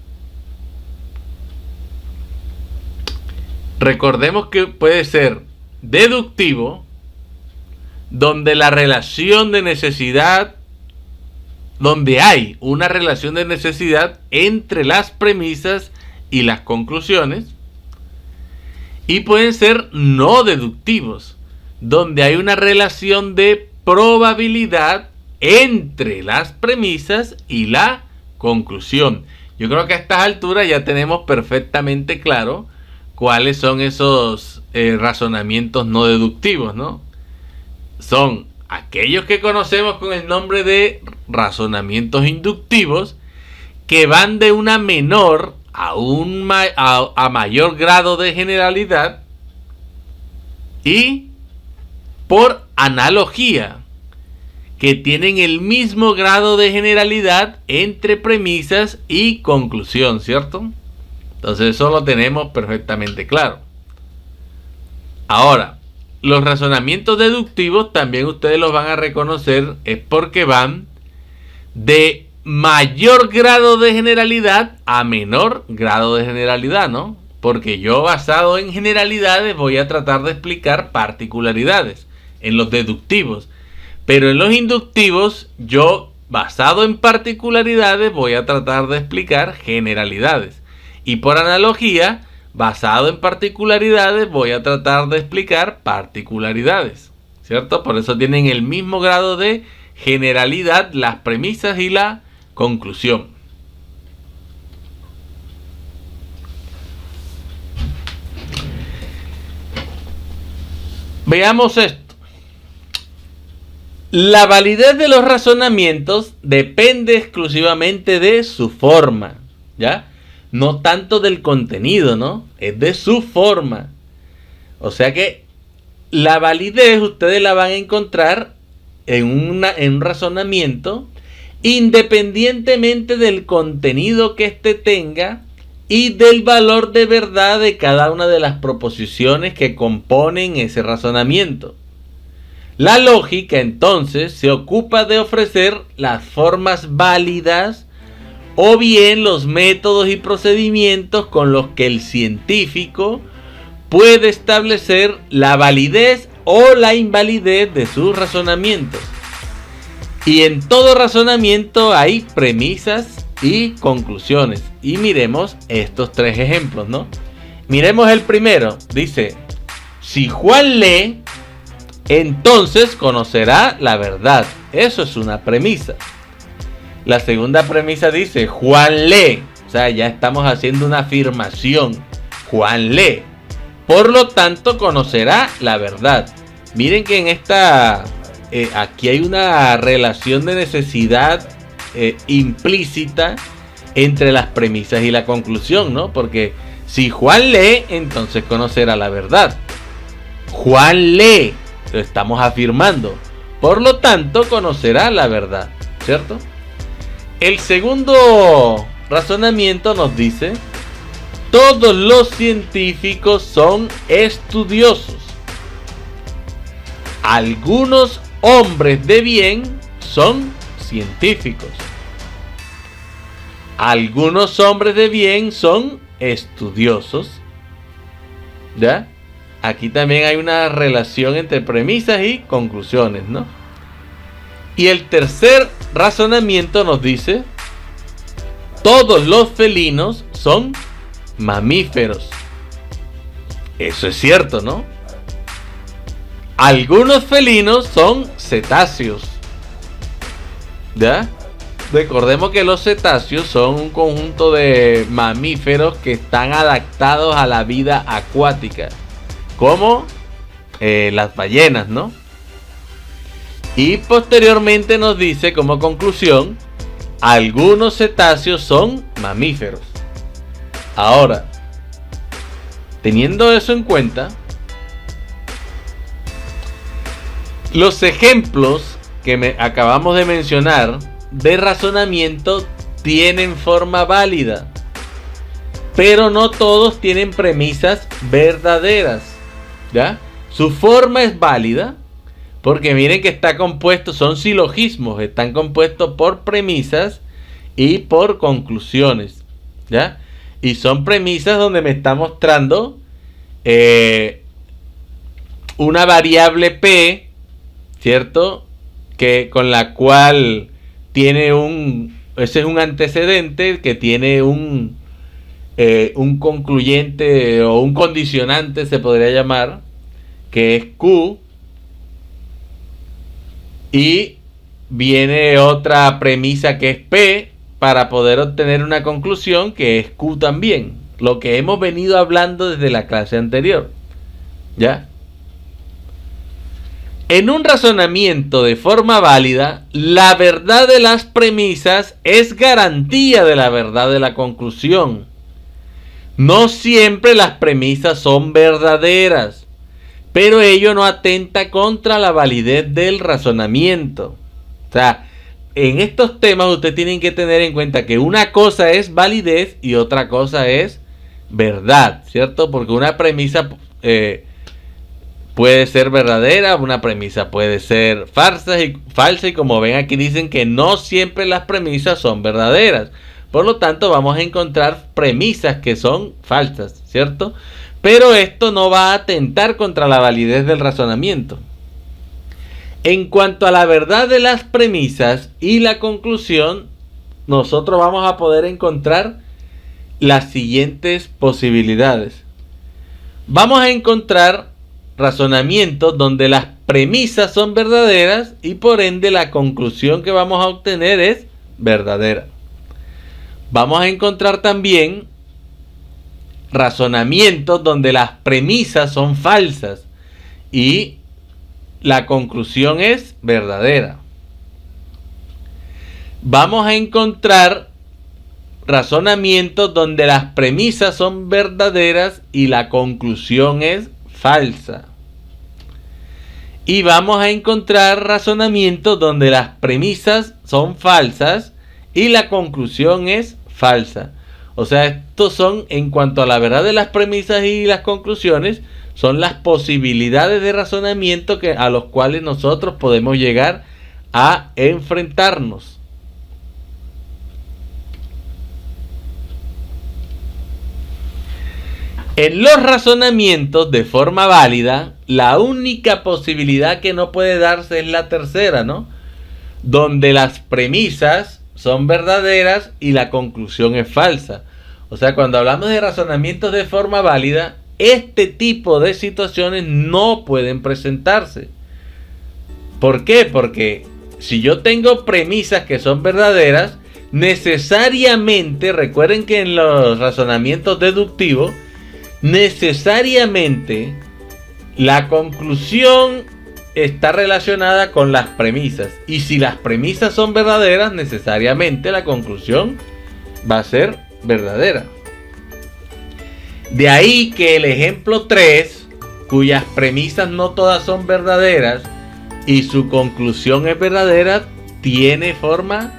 recordemos que puede ser deductivo, donde la relación de necesidad, donde hay una relación de necesidad entre las premisas y las conclusiones, y pueden ser no deductivos, donde hay una relación de probabilidad entre las premisas y la conclusión. Yo creo que a estas alturas ya tenemos perfectamente claro cuáles son esos razonamientos no deductivos, ¿no? Son aquellos que conocemos con el nombre de razonamientos inductivos, que van de una menor a mayor grado de generalidad, y por analogía, que tienen el mismo grado de generalidad entre premisas y conclusión, ¿cierto? Entonces eso lo tenemos perfectamente claro. Ahora, los razonamientos deductivos también ustedes los van a reconocer, es porque van de mayor grado de generalidad a menor grado de generalidad, ¿no? Porque yo, basado en generalidades, voy a tratar de explicar particularidades en los deductivos. Pero en los inductivos, yo, basado en particularidades, voy a tratar de explicar generalidades. Y por analogía, basado en particularidades, voy a tratar de explicar particularidades, ¿cierto? Por eso tienen el mismo grado de generalidad las premisas y la conclusión. Veamos esto. La validez de los razonamientos depende exclusivamente de su forma, ¿ya? No tanto del contenido, ¿no? Es de su forma. O sea que la validez ustedes la van a encontrar en un razonamiento independientemente del contenido que éste tenga y del valor de verdad de cada una de las proposiciones que componen ese razonamiento. La lógica, entonces, se ocupa de ofrecer las formas válidas o bien los métodos y procedimientos con los que el científico puede establecer la validez o la invalidez de sus razonamientos. Y en todo razonamiento hay premisas y conclusiones. Y miremos estos tres ejemplos, ¿no? Miremos el primero. Dice, si Juan lee, entonces conocerá la verdad. Eso es una premisa. La segunda premisa dice, Juan lee. O sea, ya estamos haciendo una afirmación. Juan lee. Por lo tanto, conocerá la verdad. Miren que en esta... aquí hay una relación de necesidad implícita entre las premisas y la conclusión, ¿no? Porque si Juan lee, entonces conocerá la verdad. Juan lee. Lo estamos afirmando. Por lo tanto, conocerá la verdad, ¿cierto? El segundo razonamiento nos dice, todos los científicos son estudiosos. Algunos hombres de bien son científicos. Algunos hombres de bien son estudiosos. ¿Ya? Aquí también hay una relación entre premisas y conclusiones, ¿no? Y el tercer razonamiento nos dice: todos los felinos son mamíferos. Eso es cierto, ¿no? Algunos felinos son cetáceos. ¿Ya? Recordemos que los cetáceos son un conjunto de mamíferos que están adaptados a la vida acuática, como las ballenas, ¿no? Y posteriormente nos dice como conclusión: algunos cetáceos son mamíferos. Ahora, teniendo eso en cuenta, los ejemplos que acabamos de mencionar de razonamiento tienen forma válida, pero no todos tienen premisas verdaderas, ¿ya? Su forma es válida porque miren que está compuesto, son silogismos, están compuestos por premisas y por conclusiones, ¿ya? Y son premisas donde me está mostrando una variable P, ¿cierto? Que con la cual tiene ese es un antecedente que tiene un concluyente o un condicionante, se podría llamar, que es Q, y viene otra premisa que es P para poder obtener una conclusión que es Q también, lo que hemos venido hablando desde la clase anterior, ¿ya? En un razonamiento de forma válida, la verdad de las premisas es garantía de la verdad de la conclusión. No siempre las premisas son verdaderas, pero ello no atenta contra la validez del razonamiento. O sea, en estos temas ustedes tienen que tener en cuenta que una cosa es validez y otra cosa es verdad, ¿cierto? Porque una premisa puede ser verdadera, una premisa puede ser falsa y como ven aquí dicen que no siempre las premisas son verdaderas. Por lo tanto vamos a encontrar premisas que son falsas, ¿cierto? Pero esto no va a atentar contra la validez del razonamiento. En cuanto a la verdad de las premisas y la conclusión, nosotros vamos a poder encontrar las siguientes posibilidades. Vamos a encontrar razonamientos donde las premisas son verdaderas y por ende la conclusión que vamos a obtener es verdadera. Vamos a encontrar también razonamientos donde las premisas son falsas y la conclusión es verdadera. Vamos a encontrar razonamientos donde las premisas son verdaderas y la conclusión es falsa. Y vamos a encontrar razonamientos donde las premisas son falsas y la conclusión es falsa. O sea, estos son, en cuanto a la verdad de las premisas y las conclusiones, son las posibilidades de razonamiento a los cuales nosotros podemos llegar a enfrentarnos. En los razonamientos de forma válida, la única posibilidad que no puede darse es la tercera, ¿no? Donde las premisas son verdaderas y la conclusión es falsa. O sea, cuando hablamos de razonamientos de forma válida, este tipo de situaciones no pueden presentarse. ¿Por qué? Porque si yo tengo premisas que son verdaderas, necesariamente, recuerden que en los razonamientos deductivos, necesariamente la conclusión está relacionada con las premisas. Y si las premisas son verdaderas, necesariamente la conclusión va a ser verdadera. De ahí que el ejemplo 3, cuyas premisas no todas son verdaderas y su conclusión es verdadera, tiene forma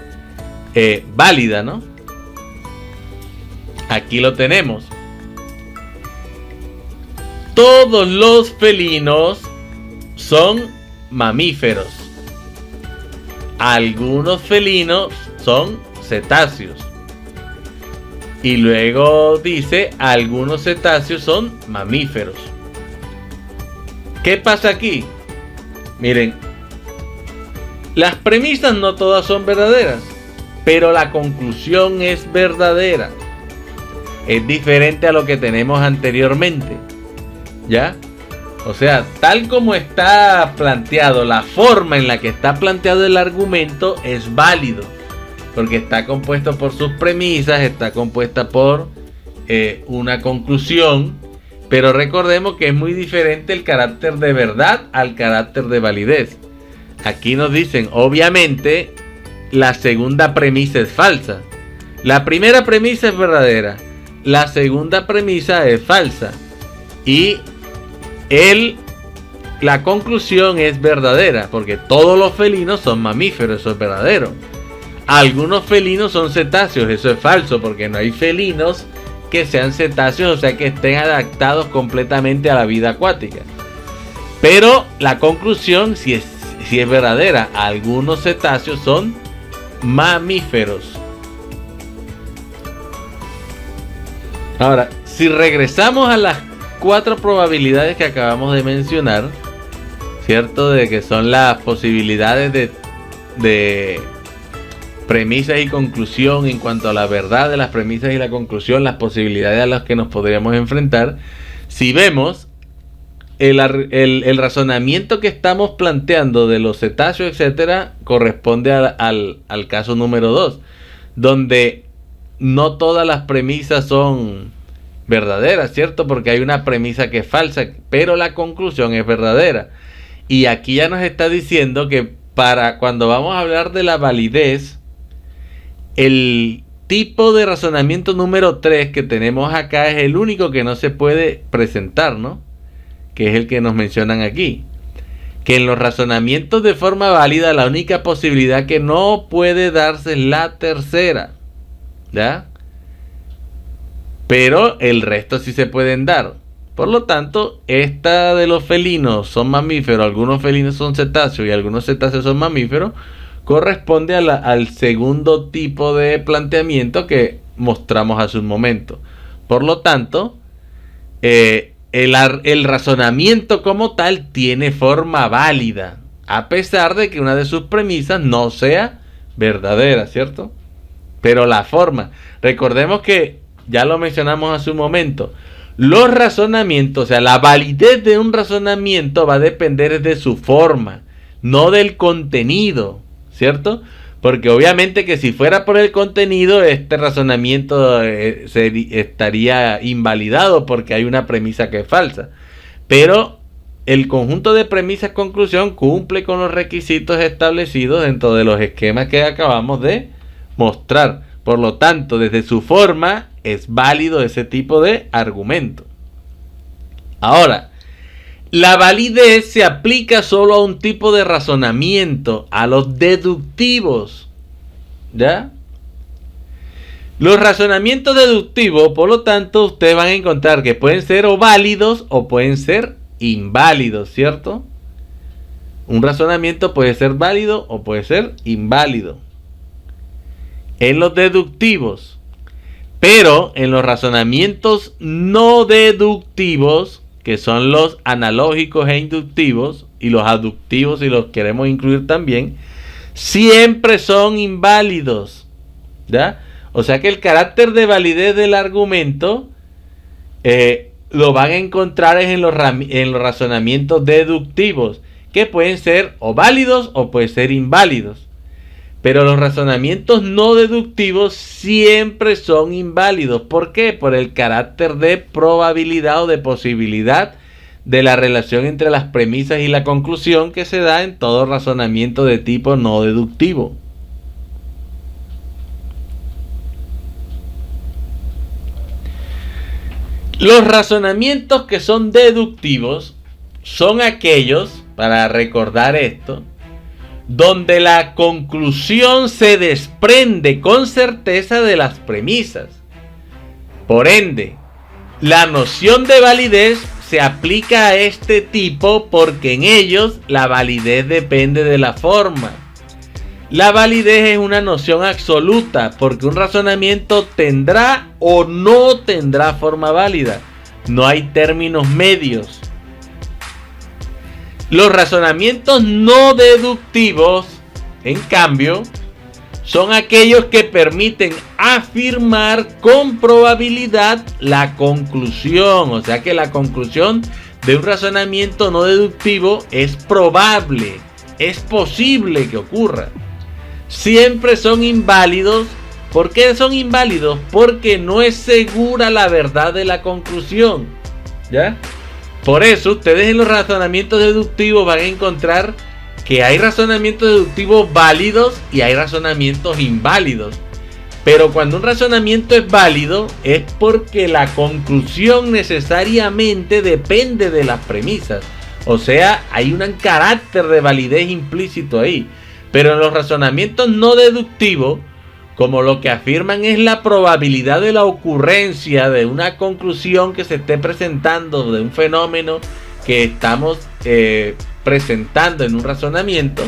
válida, ¿no? Aquí lo tenemos. Todos los felinos son mamíferos. Algunos felinos son cetáceos. Y luego dice, algunos cetáceos son mamíferos. ¿Qué pasa aquí? Miren, las premisas no todas son verdaderas, pero la conclusión es verdadera. Es diferente a lo que tenemos anteriormente, ¿ya? O sea, tal como está planteado, la forma en la que está planteado el argumento es válido, porque está compuesto por sus premisas, está compuesta por una conclusión, pero recordemos que es muy diferente el carácter de verdad al carácter de validez. Aquí nos dicen, obviamente, la segunda premisa es falsa. La primera premisa es verdadera, la segunda premisa es falsa. Y la conclusión es verdadera, porque todos los felinos son mamíferos, eso es verdadero. Algunos felinos son cetáceos, eso es falso, porque no hay felinos que sean cetáceos, o sea que estén adaptados completamente a la vida acuática. Pero la conclusión sí es verdadera, algunos cetáceos son mamíferos. Ahora, si regresamos a las 4 probabilidades que acabamos de mencionar, ¿cierto? De que son las posibilidades de premisas y conclusión en cuanto a la verdad de las premisas y la conclusión, las posibilidades a las que nos podríamos enfrentar. Si vemos el razonamiento que estamos planteando de los cetáceos, etcétera, corresponde al caso número 2, donde no todas las premisas son verdaderas, ¿cierto? Porque hay una premisa que es falsa, pero la conclusión es verdadera. Y aquí ya nos está diciendo que para cuando vamos a hablar de la validez, el tipo de razonamiento número 3 que tenemos acá es el único que no se puede presentar, ¿no? Que es el que nos mencionan aquí. Que en los razonamientos de forma válida la única posibilidad que no puede darse es la tercera, ¿ya? Pero el resto sí se pueden dar. Por lo tanto, esta de los felinos son mamíferos, algunos felinos son cetáceos y algunos cetáceos son mamíferos, corresponde al segundo tipo de planteamiento que mostramos hace un momento. Por lo tanto, el razonamiento como tal tiene forma válida, a pesar de que una de sus premisas no sea verdadera, ¿cierto? Pero la forma, recordemos que ya lo mencionamos hace un momento, los razonamientos, o sea, la validez de un razonamiento va a depender de su forma, no del contenido, ¿cierto? Porque obviamente que si fuera por el contenido, este razonamiento estaría invalidado porque hay una premisa que es falsa. Pero el conjunto de premisas conclusión cumple con los requisitos establecidos dentro de los esquemas que acabamos de mostrar. Por lo tanto, desde su forma es válido ese tipo de argumento. Ahora, la validez se aplica solo a un tipo de razonamiento, a los deductivos, ¿ya? Los razonamientos deductivos, por lo tanto, ustedes van a encontrar que pueden ser o válidos o pueden ser inválidos, ¿cierto? Un razonamiento puede ser válido o puede ser inválido en los deductivos, pero en los razonamientos no deductivos, que son los analógicos e inductivos, y los aductivos si los queremos incluir también, siempre son inválidos, ¿ya? O sea que el carácter de validez del argumento lo van a encontrar en los razonamientos deductivos, que pueden ser o válidos o pueden ser inválidos. Pero los razonamientos no deductivos siempre son inválidos. ¿Por qué? Por el carácter de probabilidad o de posibilidad de la relación entre las premisas y la conclusión que se da en todo razonamiento de tipo no deductivo. Los razonamientos que son deductivos son aquellos, para recordar esto, donde la conclusión se desprende con certeza de las premisas. Por ende, la noción de validez se aplica a este tipo porque en ellos la validez depende de la forma. La validez es una noción absoluta, porque un razonamiento tendrá o no tendrá forma válida. No hay términos medios. Los razonamientos no deductivos, en cambio, son aquellos que permiten afirmar con probabilidad la conclusión. O sea que la conclusión de un razonamiento no deductivo es probable, es posible que ocurra. Siempre son inválidos. ¿Por qué son inválidos? Porque no es segura la verdad de la conclusión. ¿Ya? Por eso ustedes en los razonamientos deductivos van a encontrar que hay razonamientos deductivos válidos y hay razonamientos inválidos. Pero cuando un razonamiento es válido es porque la conclusión necesariamente depende de las premisas. O sea, hay un carácter de validez implícito ahí. Pero en los razonamientos no deductivos, como lo que afirman es la probabilidad de la ocurrencia de una conclusión que se esté presentando, de un fenómeno que estamos presentando en un razonamiento,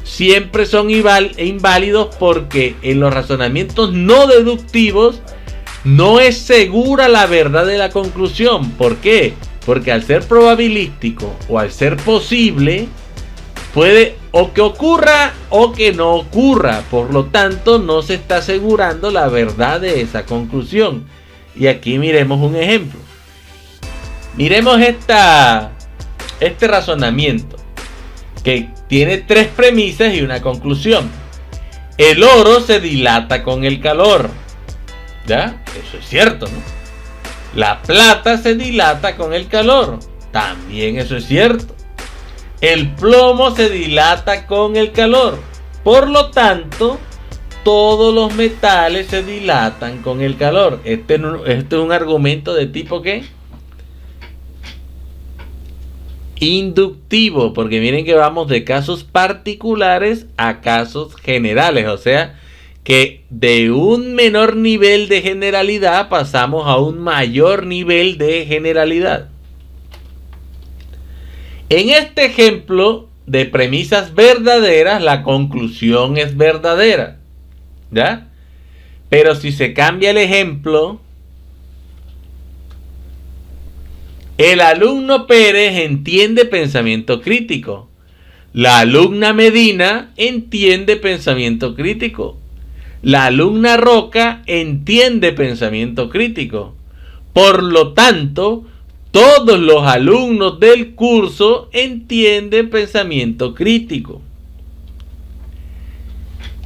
siempre son inválidos porque en los razonamientos no deductivos no es segura la verdad de la conclusión. ¿Por qué? Porque al ser probabilístico o al ser posible, puede o que ocurra o que no ocurra. Por lo tanto, no se está asegurando la verdad de esa conclusión. Y aquí miremos un ejemplo. Miremos este razonamiento que tiene tres premisas y una conclusión. El oro se dilata con el calor. ¿Ya? Eso es cierto, ¿no? La plata se dilata con el calor. También eso es cierto. El plomo se dilata con el calor. Por lo tanto, todos los metales se dilatan con el calor. Este es un argumento de tipo ¿qué? Inductivo, porque miren que vamos de casos particulares a casos generales. O sea, que de un menor nivel de generalidad pasamos a un mayor nivel de generalidad. En este ejemplo de premisas verdaderas, la conclusión es verdadera. ¿Ya? Pero si se cambia el ejemplo, el alumno Pérez entiende pensamiento crítico. La alumna Medina entiende pensamiento crítico. La alumna Roca entiende pensamiento crítico. Por lo tanto, todos los alumnos del curso entienden pensamiento crítico.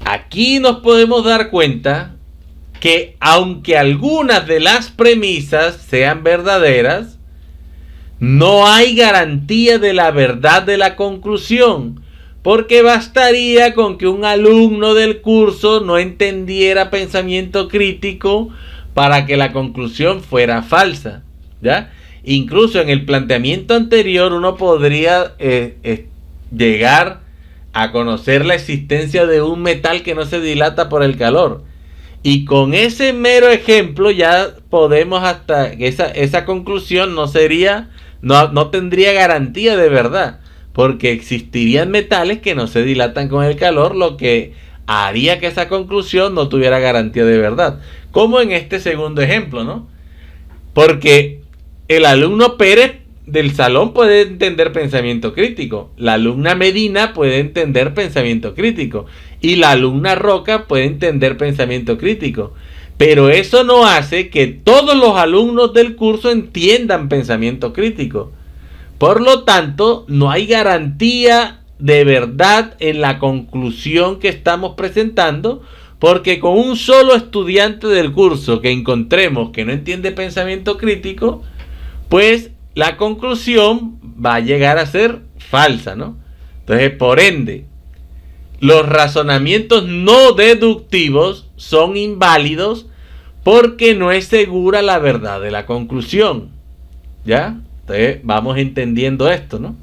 Aquí nos podemos dar cuenta que aunque algunas de las premisas sean verdaderas, no hay garantía de la verdad de la conclusión, porque bastaría con que un alumno del curso no entendiera pensamiento crítico para que la conclusión fuera falsa. ¿Ya? Incluso en el planteamiento anterior uno podría llegar a conocer la existencia de un metal que no se dilata por el calor. Y con ese mero ejemplo ya podemos hasta que esa conclusión no tendría garantía de verdad. Porque existirían metales que no se dilatan con el calor, lo que haría que esa conclusión no tuviera garantía de verdad. Como en este segundo ejemplo, ¿no? Porque el alumno Pérez del salón puede entender pensamiento crítico. La alumna Medina puede entender pensamiento crítico. Y la alumna Roca puede entender pensamiento crítico. Pero eso no hace que todos los alumnos del curso entiendan pensamiento crítico. Por lo tanto, no hay garantía de verdad en la conclusión que estamos presentando, porque con un solo estudiante del curso que encontremos que no entiende pensamiento crítico, pues la conclusión va a llegar a ser falsa, ¿no? Entonces, por ende, los razonamientos no deductivos son inválidos porque no es segura la verdad de la conclusión. ¿Ya? Entonces, vamos entendiendo esto, ¿no?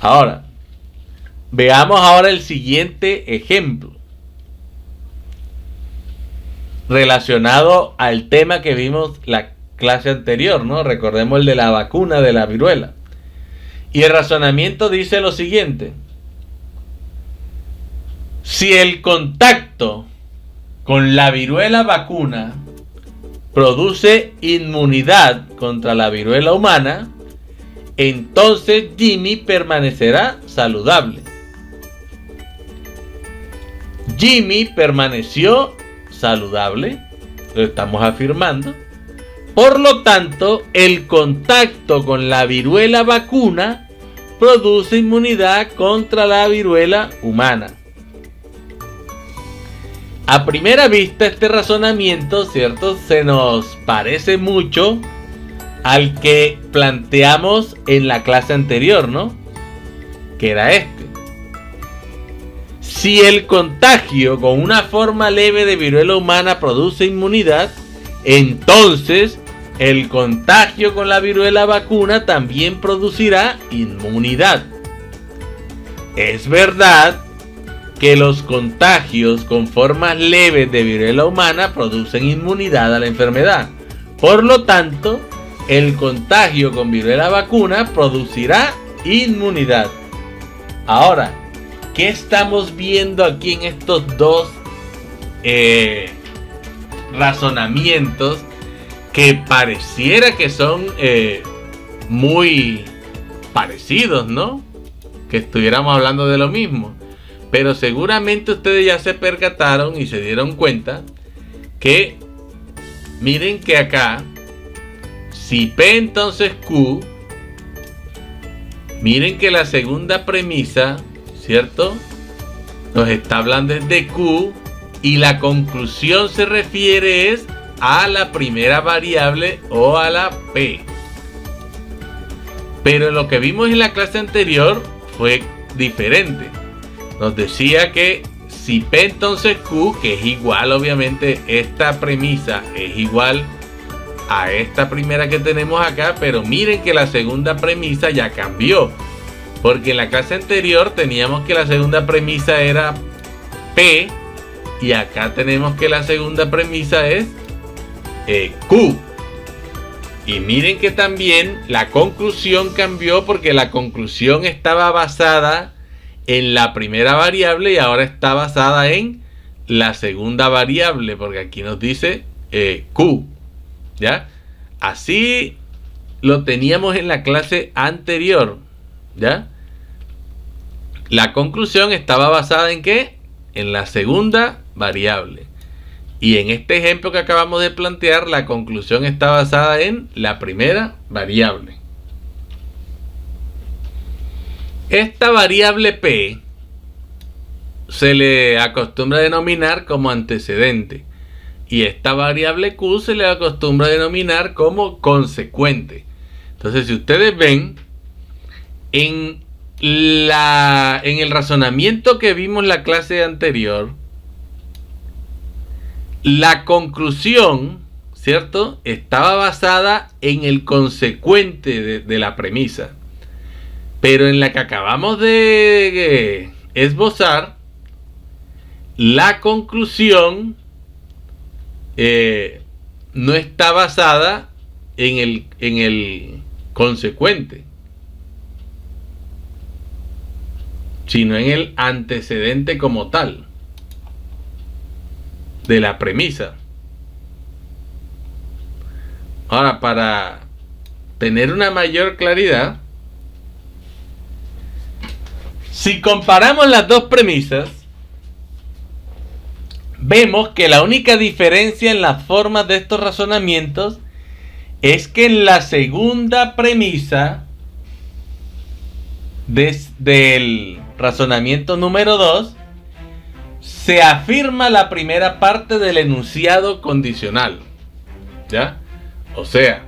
Ahora, veamos ahora el siguiente ejemplo relacionado al tema que vimos la clase anterior, ¿no? Recordemos el de la vacuna de la viruela. Y el razonamiento dice lo siguiente: Si el contacto con la viruela vacuna produce inmunidad contra la viruela humana, entonces Jimmy permanecerá saludable. Jimmy permaneció saludable, lo estamos afirmando. Por lo tanto, el contacto con la viruela vacuna produce inmunidad contra la viruela humana. A primera vista, este razonamiento, ¿cierto?, se nos parece mucho al que planteamos en la clase anterior, ¿no? Que era este. Si el contagio con una forma leve de viruela humana produce inmunidad, entonces el contagio con la viruela vacuna también producirá inmunidad. Es verdad que los contagios con formas leves de viruela humana producen inmunidad a la enfermedad. Por lo tanto, el contagio con viruela vacuna producirá inmunidad. Ahora, ¿qué estamos viendo aquí en estos dos razonamientos que pareciera que son muy parecidos, ¿no? Que estuviéramos hablando de lo mismo. Pero seguramente ustedes ya se percataron y se dieron cuenta que, miren que acá, si P entonces Q, miren que la segunda premisa, ¿cierto?, nos está hablando de Q y la conclusión se refiere es a la primera variable o a la P. Pero lo que vimos en la clase anterior fue diferente. Nos decía que si P entonces Q, que es igual, obviamente esta premisa es igual a esta primera que tenemos acá, pero miren que la segunda premisa ya cambió, porque en la clase anterior teníamos que la segunda premisa era P y acá tenemos que la segunda premisa es Q. Y miren que también la conclusión cambió, porque la conclusión estaba basada en la primera variable y ahora está basada en la segunda variable, porque aquí nos dice Q, ¿ya? Así lo teníamos en la clase anterior, ¿ya? La conclusión estaba basada en ¿qué? En la segunda variable. Y en este ejemplo que acabamos de plantear, la conclusión está basada en la primera variable. Esta variable P se le acostumbra a denominar como antecedente. Y esta variable Q se le acostumbra a denominar como consecuente. Entonces, si ustedes ven, en el razonamiento que vimos en la clase anterior, la conclusión, ¿cierto?, estaba basada en el consecuente de la premisa. Pero en la que acabamos de esbozar, la conclusión no está basada en el consecuente, sino en el antecedente como tal de la premisa. Ahora, para tener una mayor claridad, si comparamos las dos premisas, vemos que la única diferencia en las formas de estos razonamientos es que en la segunda premisa del razonamiento número 2 se afirma la primera parte del enunciado condicional, ¿ya? O sea,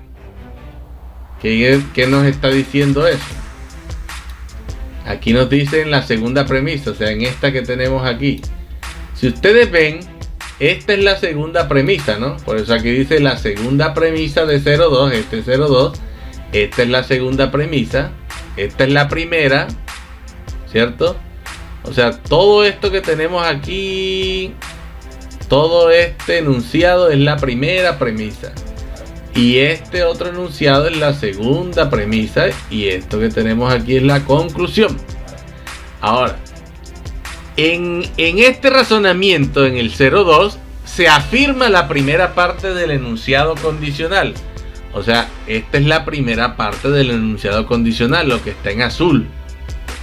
¿qué nos está diciendo eso? Aquí nos dice en la segunda premisa, o sea, en esta que tenemos aquí. Si ustedes ven, esta es la segunda premisa, ¿no? Por eso aquí dice la segunda premisa de 0,2, este es 0,2. Esta es la segunda premisa, esta es la primera, ¿cierto? O sea, todo esto que tenemos aquí, todo este enunciado es la primera premisa. Y este otro enunciado es la segunda premisa. Y esto que tenemos aquí es la conclusión. Ahora, En este razonamiento, en el 0,2, se afirma la primera parte del enunciado condicional. O sea, esta es la primera parte del enunciado condicional, lo que está en azul.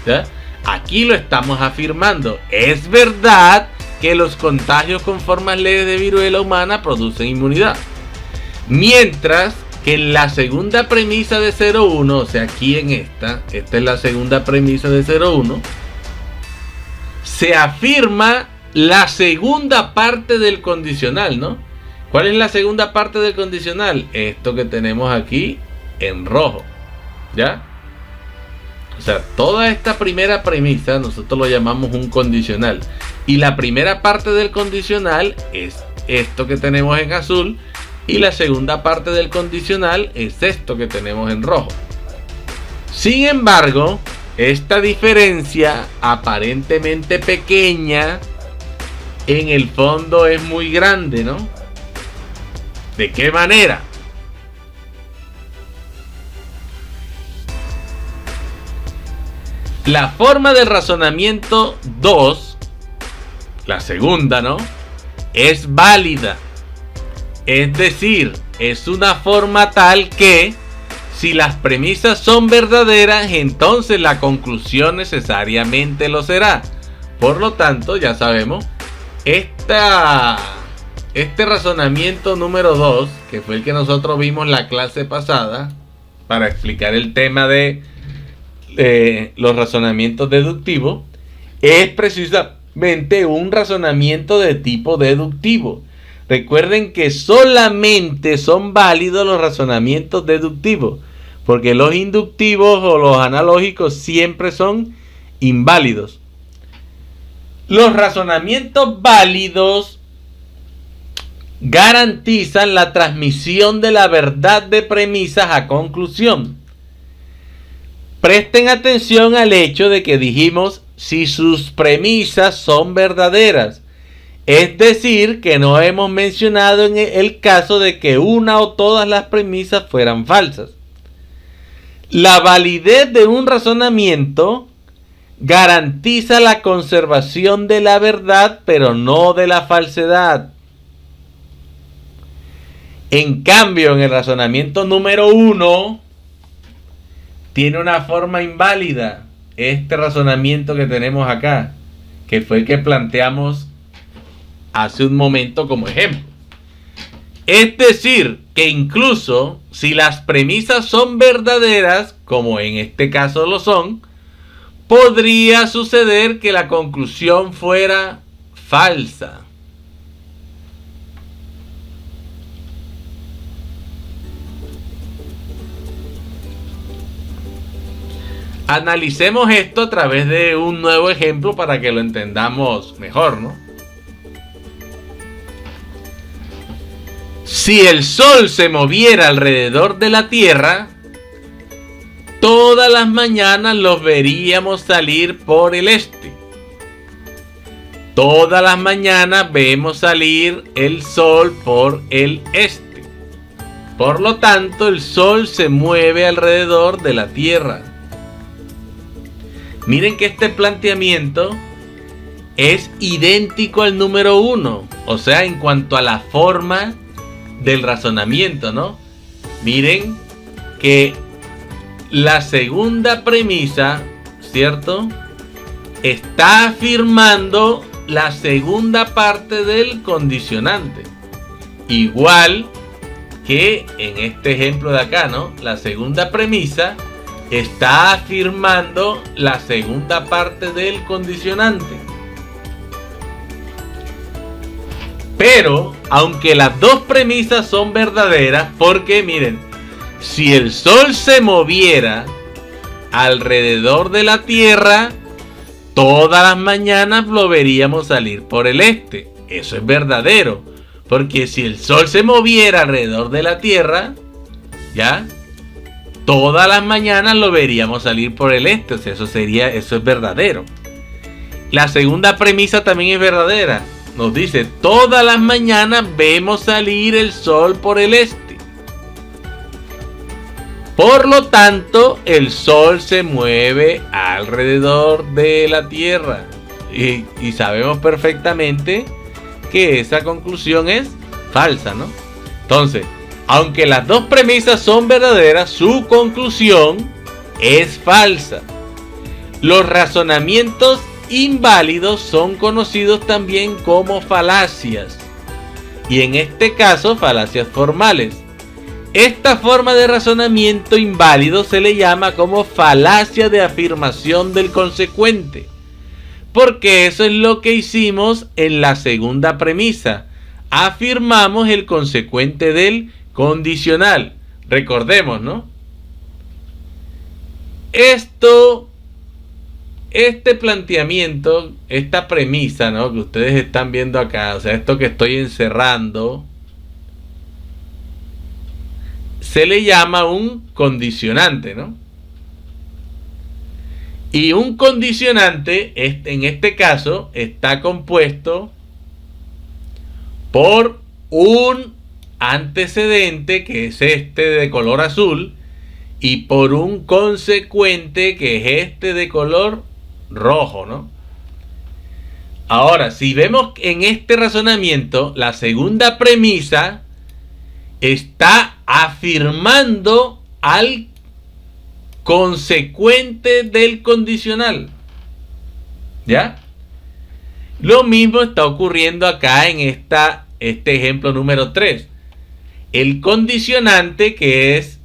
¿Ya? Aquí lo estamos afirmando. Es verdad que los contagios con formas leves de viruela humana producen inmunidad. Mientras que en la segunda premisa de 0,1, o sea, aquí en esta es la segunda premisa de 0,1, se afirma la segunda parte del condicional, ¿no? ¿Cuál es la segunda parte del condicional? Esto que tenemos aquí en rojo, ¿ya? O sea, toda esta primera premisa nosotros lo llamamos un condicional. Y la primera parte del condicional es esto que tenemos en azul. Y la segunda parte del condicional es esto que tenemos en rojo. Sin embargo, esta diferencia aparentemente pequeña, en el fondo es muy grande, ¿no? ¿De qué manera? La forma del razonamiento 2, la segunda, ¿no? Es válida. Es decir, es una forma tal que si las premisas son verdaderas, entonces la conclusión necesariamente lo será. Por lo tanto, ya sabemos, este razonamiento número 2, que fue el que nosotros vimos la clase pasada, para explicar el tema de los razonamientos deductivos, es precisamente un razonamiento de tipo deductivo. Recuerden que solamente son válidos los razonamientos deductivos, porque los inductivos o los analógicos siempre son inválidos. Los razonamientos válidos garantizan la transmisión de la verdad de premisas a conclusión. Presten atención al hecho de que dijimos si sus premisas son verdaderas. Es decir, que no hemos mencionado en el caso de que una o todas las premisas fueran falsas. La validez de un razonamiento garantiza la conservación de la verdad, pero no de la falsedad. En cambio, en el razonamiento número 1, tiene una forma inválida. Este razonamiento que tenemos acá, que fue el que planteamos hace un momento como ejemplo. Es decir, que incluso si las premisas son verdaderas, como en este caso lo son, podría suceder que la conclusión fuera falsa. Analicemos esto a través de un nuevo ejemplo para que lo entendamos mejor, ¿no? Si el Sol se moviera alrededor de la Tierra, todas las mañanas los veríamos salir por el este. Todas las mañanas vemos salir el Sol por el este. Por lo tanto, el Sol se mueve alrededor de la Tierra. Miren que este planteamiento es idéntico al número 1. O sea, en cuanto a la forma del razonamiento, ¿no? Miren que la segunda premisa, ¿cierto?, está afirmando la segunda parte del condicionante. Igual que en este ejemplo de acá, ¿no? La segunda premisa está afirmando la segunda parte del condicionante. Pero, aunque las dos premisas son verdaderas, porque miren, si el Sol se moviera alrededor de la Tierra, todas las mañanas lo veríamos salir por el este. Eso es verdadero, porque si el Sol se moviera alrededor de la Tierra, ¿ya?, todas las mañanas lo veríamos salir por el este. O sea, eso es verdadero. La segunda premisa también es verdadera. Nos dice, todas las mañanas vemos salir el Sol por el este. Por lo tanto, el Sol se mueve alrededor de la Tierra. y sabemos perfectamente que esa conclusión es falsa, ¿no? Entonces, aunque las dos premisas son verdaderas, su conclusión es falsa. Los razonamientos inválidos son conocidos también como falacias, y en este caso falacias formales. Esta forma de razonamiento inválido se le llama como falacia de afirmación del consecuente, porque eso es lo que hicimos en la segunda premisa. Afirmamos el consecuente del condicional. Recordemos, ¿no? Este planteamiento, esta premisa, ¿no?, que ustedes están viendo acá, o sea, esto que estoy encerrando, se le llama un condicionante, ¿no? Y un condicionante, en este caso, está compuesto por un antecedente, que es este de color azul, y por un consecuente, que es este de color rojo, ¿no? Ahora, si vemos en este razonamiento, la segunda premisa está afirmando al consecuente del condicional, ¿ya? Lo mismo está ocurriendo acá en este ejemplo número 3. El condicionante, que es: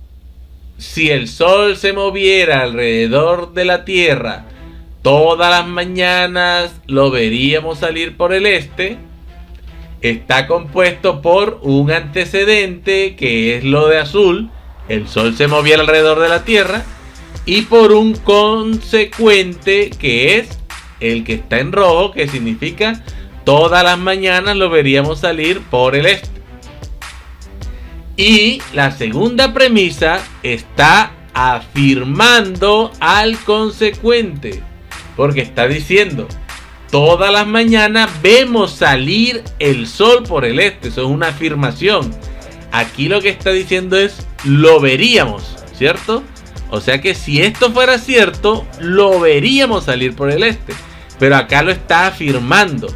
si el sol se moviera alrededor de la Tierra todas las mañanas, lo veríamos salir por el este. Está compuesto por un antecedente, que es lo de azul, el sol se movía alrededor de la Tierra, y por un consecuente, que es el que está en rojo, que significa todas las mañanas lo veríamos salir por el este. Y la segunda premisa está afirmando al consecuente, porque está diciendo: todas las mañanas vemos salir el sol por el este. Eso es una afirmación. Aquí lo que está diciendo es: lo veríamos, ¿cierto? O sea que si esto fuera cierto, lo veríamos salir por el este. Pero acá lo está afirmando: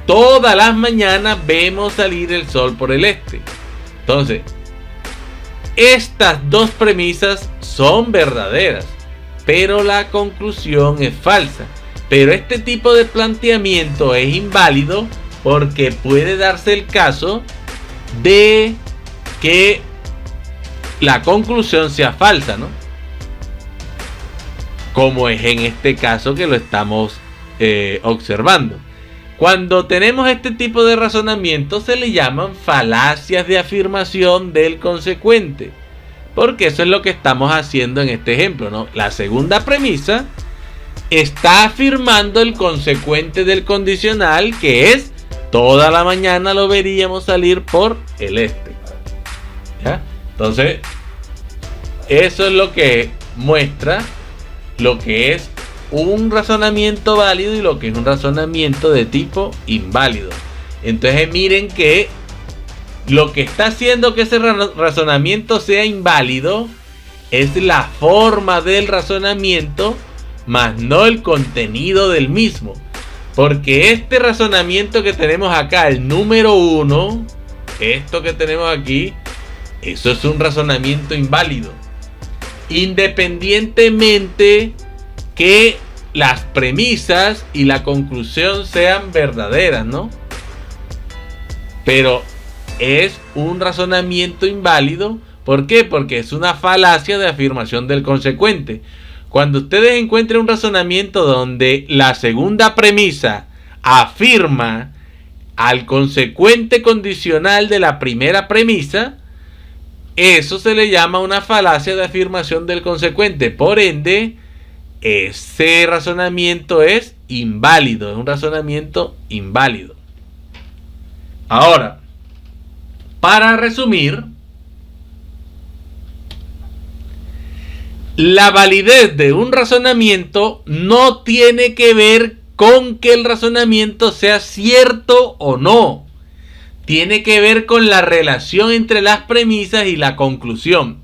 todas las mañanas vemos salir el sol por el este. Entonces, estas dos premisas son verdaderas, pero la conclusión es falsa. Pero este tipo de planteamiento es inválido porque puede darse el caso de que la conclusión sea falsa, ¿no? Como es en este caso que lo estamos observando. Cuando tenemos este tipo de razonamiento se le llaman falacias de afirmación del consecuente, porque eso es lo que estamos haciendo en este ejemplo, ¿no? La segunda premisa está afirmando el consecuente del condicional, que es: toda la mañana lo veríamos salir por el este, ¿ya? Entonces, eso es lo que muestra lo que es un razonamiento válido y lo que es un razonamiento de tipo inválido. Entonces, miren que lo que está haciendo que ese razonamiento sea inválido es la forma del razonamiento, más no el contenido del mismo. Porque este razonamiento que tenemos acá, el número 1, esto que tenemos aquí, eso es un razonamiento inválido, independientemente que las premisas y la conclusión sean verdaderas, ¿no? Pero es un razonamiento inválido. ¿Por qué? Porque es una falacia de afirmación del consecuente. Cuando ustedes encuentren un razonamiento donde la segunda premisa afirma al consecuente condicional de la primera premisa, eso se le llama una falacia de afirmación del consecuente. Por ende, ese razonamiento es inválido, es un razonamiento inválido. Ahora, para resumir, la validez de un razonamiento no tiene que ver con que el razonamiento sea cierto o no. Tiene que ver con la relación entre las premisas y la conclusión.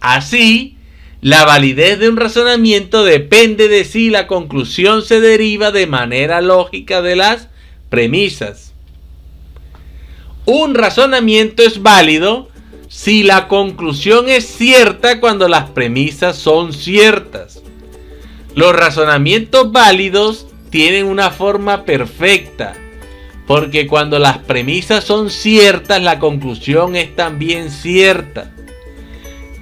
Así, La validez de un razonamiento depende de si la conclusión se deriva de manera lógica de las premisas. Un razonamiento es válido si la conclusión es cierta cuando las premisas son ciertas. Los razonamientos válidos tienen una forma perfecta, porque cuando las premisas son ciertas, la conclusión es también cierta.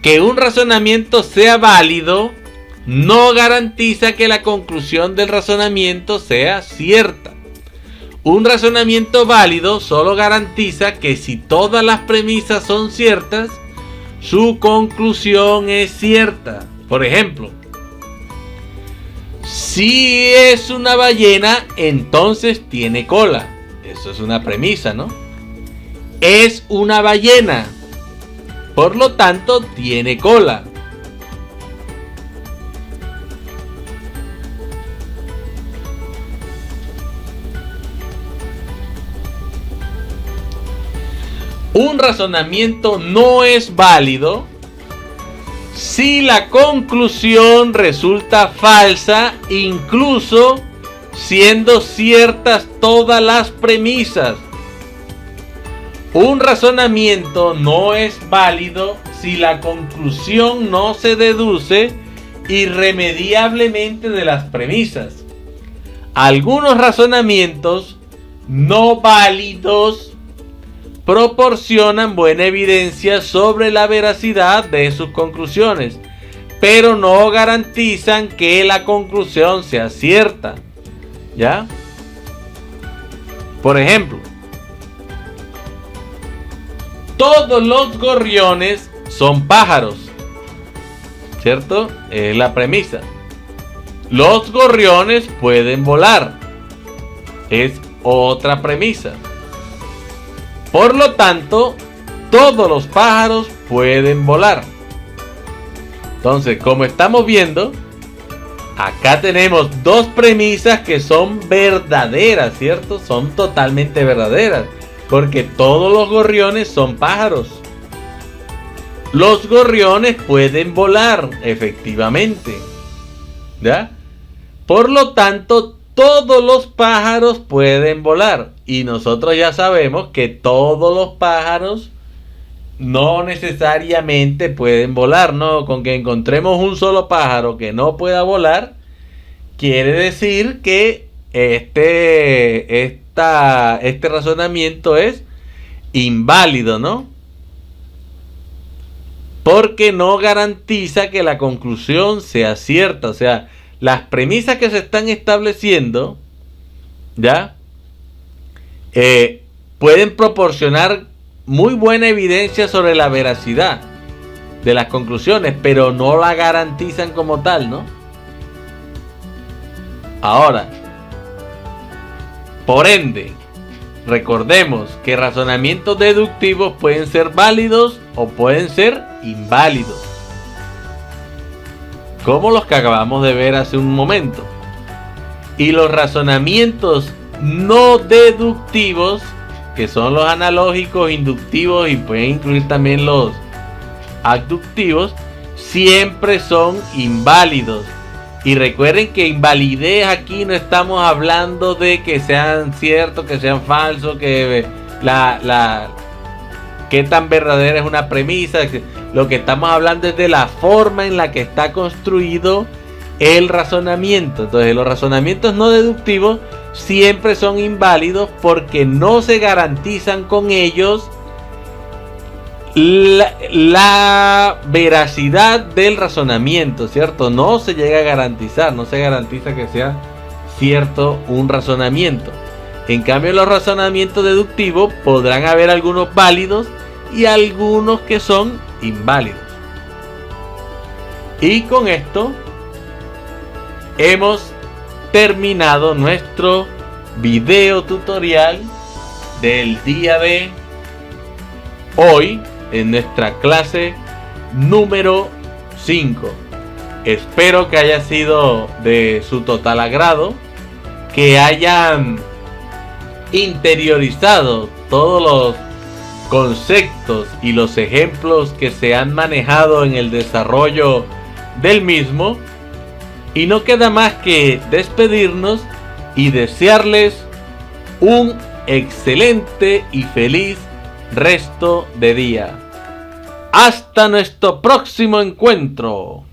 Que un razonamiento sea válido no garantiza que la conclusión del razonamiento sea cierta. Un razonamiento válido solo garantiza que si todas las premisas son ciertas, su conclusión es cierta. Por ejemplo, si es una ballena, entonces tiene cola. Eso es una premisa, ¿no? Es una ballena, por lo tanto tiene cola. Un razonamiento no es válido si la conclusión resulta falsa, incluso siendo ciertas todas las premisas. Un razonamiento no es válido si la conclusión no se deduce irremediablemente de las premisas. Algunos razonamientos no válidos proporcionan buena evidencia sobre la veracidad de sus conclusiones, pero no garantizan que la conclusión sea cierta. ¿Ya? Por ejemplo, todos los gorriones son pájaros, ¿cierto? Es la premisa. Los gorriones pueden volar, es otra premisa. Por lo tanto, todos los pájaros pueden volar. Entonces, como estamos viendo, acá tenemos dos premisas que son verdaderas, ¿cierto? Son totalmente verdaderas, porque todos los gorriones son pájaros. Los gorriones pueden volar, efectivamente, ¿ya? Por lo tanto, todos los pájaros pueden volar. Y nosotros ya sabemos que todos los pájaros no necesariamente pueden volar, ¿no? Con que encontremos un solo pájaro que no pueda volar, quiere decir que este razonamiento es inválido, ¿no? Porque no garantiza que la conclusión sea cierta. O sea, las premisas que se están estableciendo, ¿ya? Pueden proporcionar muy buena evidencia sobre la veracidad de las conclusiones, pero no la garantizan como tal, ¿no? Ahora, por ende, recordemos que razonamientos deductivos pueden ser válidos o pueden ser inválidos, como los que acabamos de ver hace un momento. Y los razonamientos no deductivos, que son los analógicos, inductivos y pueden incluir también los abductivos, siempre son inválidos. Y recuerden que invalidez aquí no estamos hablando de que sean ciertos, que sean falsos, que qué tan verdadera es una premisa. Lo que estamos hablando es de la forma en la que está construido el razonamiento. Entonces, los razonamientos no deductivos siempre son inválidos porque no se garantizan con ellos la veracidad del razonamiento, ¿cierto? No se llega a garantizar, no se garantiza que sea cierto un razonamiento. En cambio, los razonamientos deductivos podrán haber algunos válidos y algunos que son inválidos. Y con esto hemos terminado nuestro video tutorial del día de hoy en nuestra clase número 5. Espero que haya sido de su total agrado, que hayan interiorizado todos los conceptos y los ejemplos que se han manejado en el desarrollo del mismo. Y no queda más que despedirnos y desearles un excelente y feliz resto de día. Hasta nuestro próximo encuentro.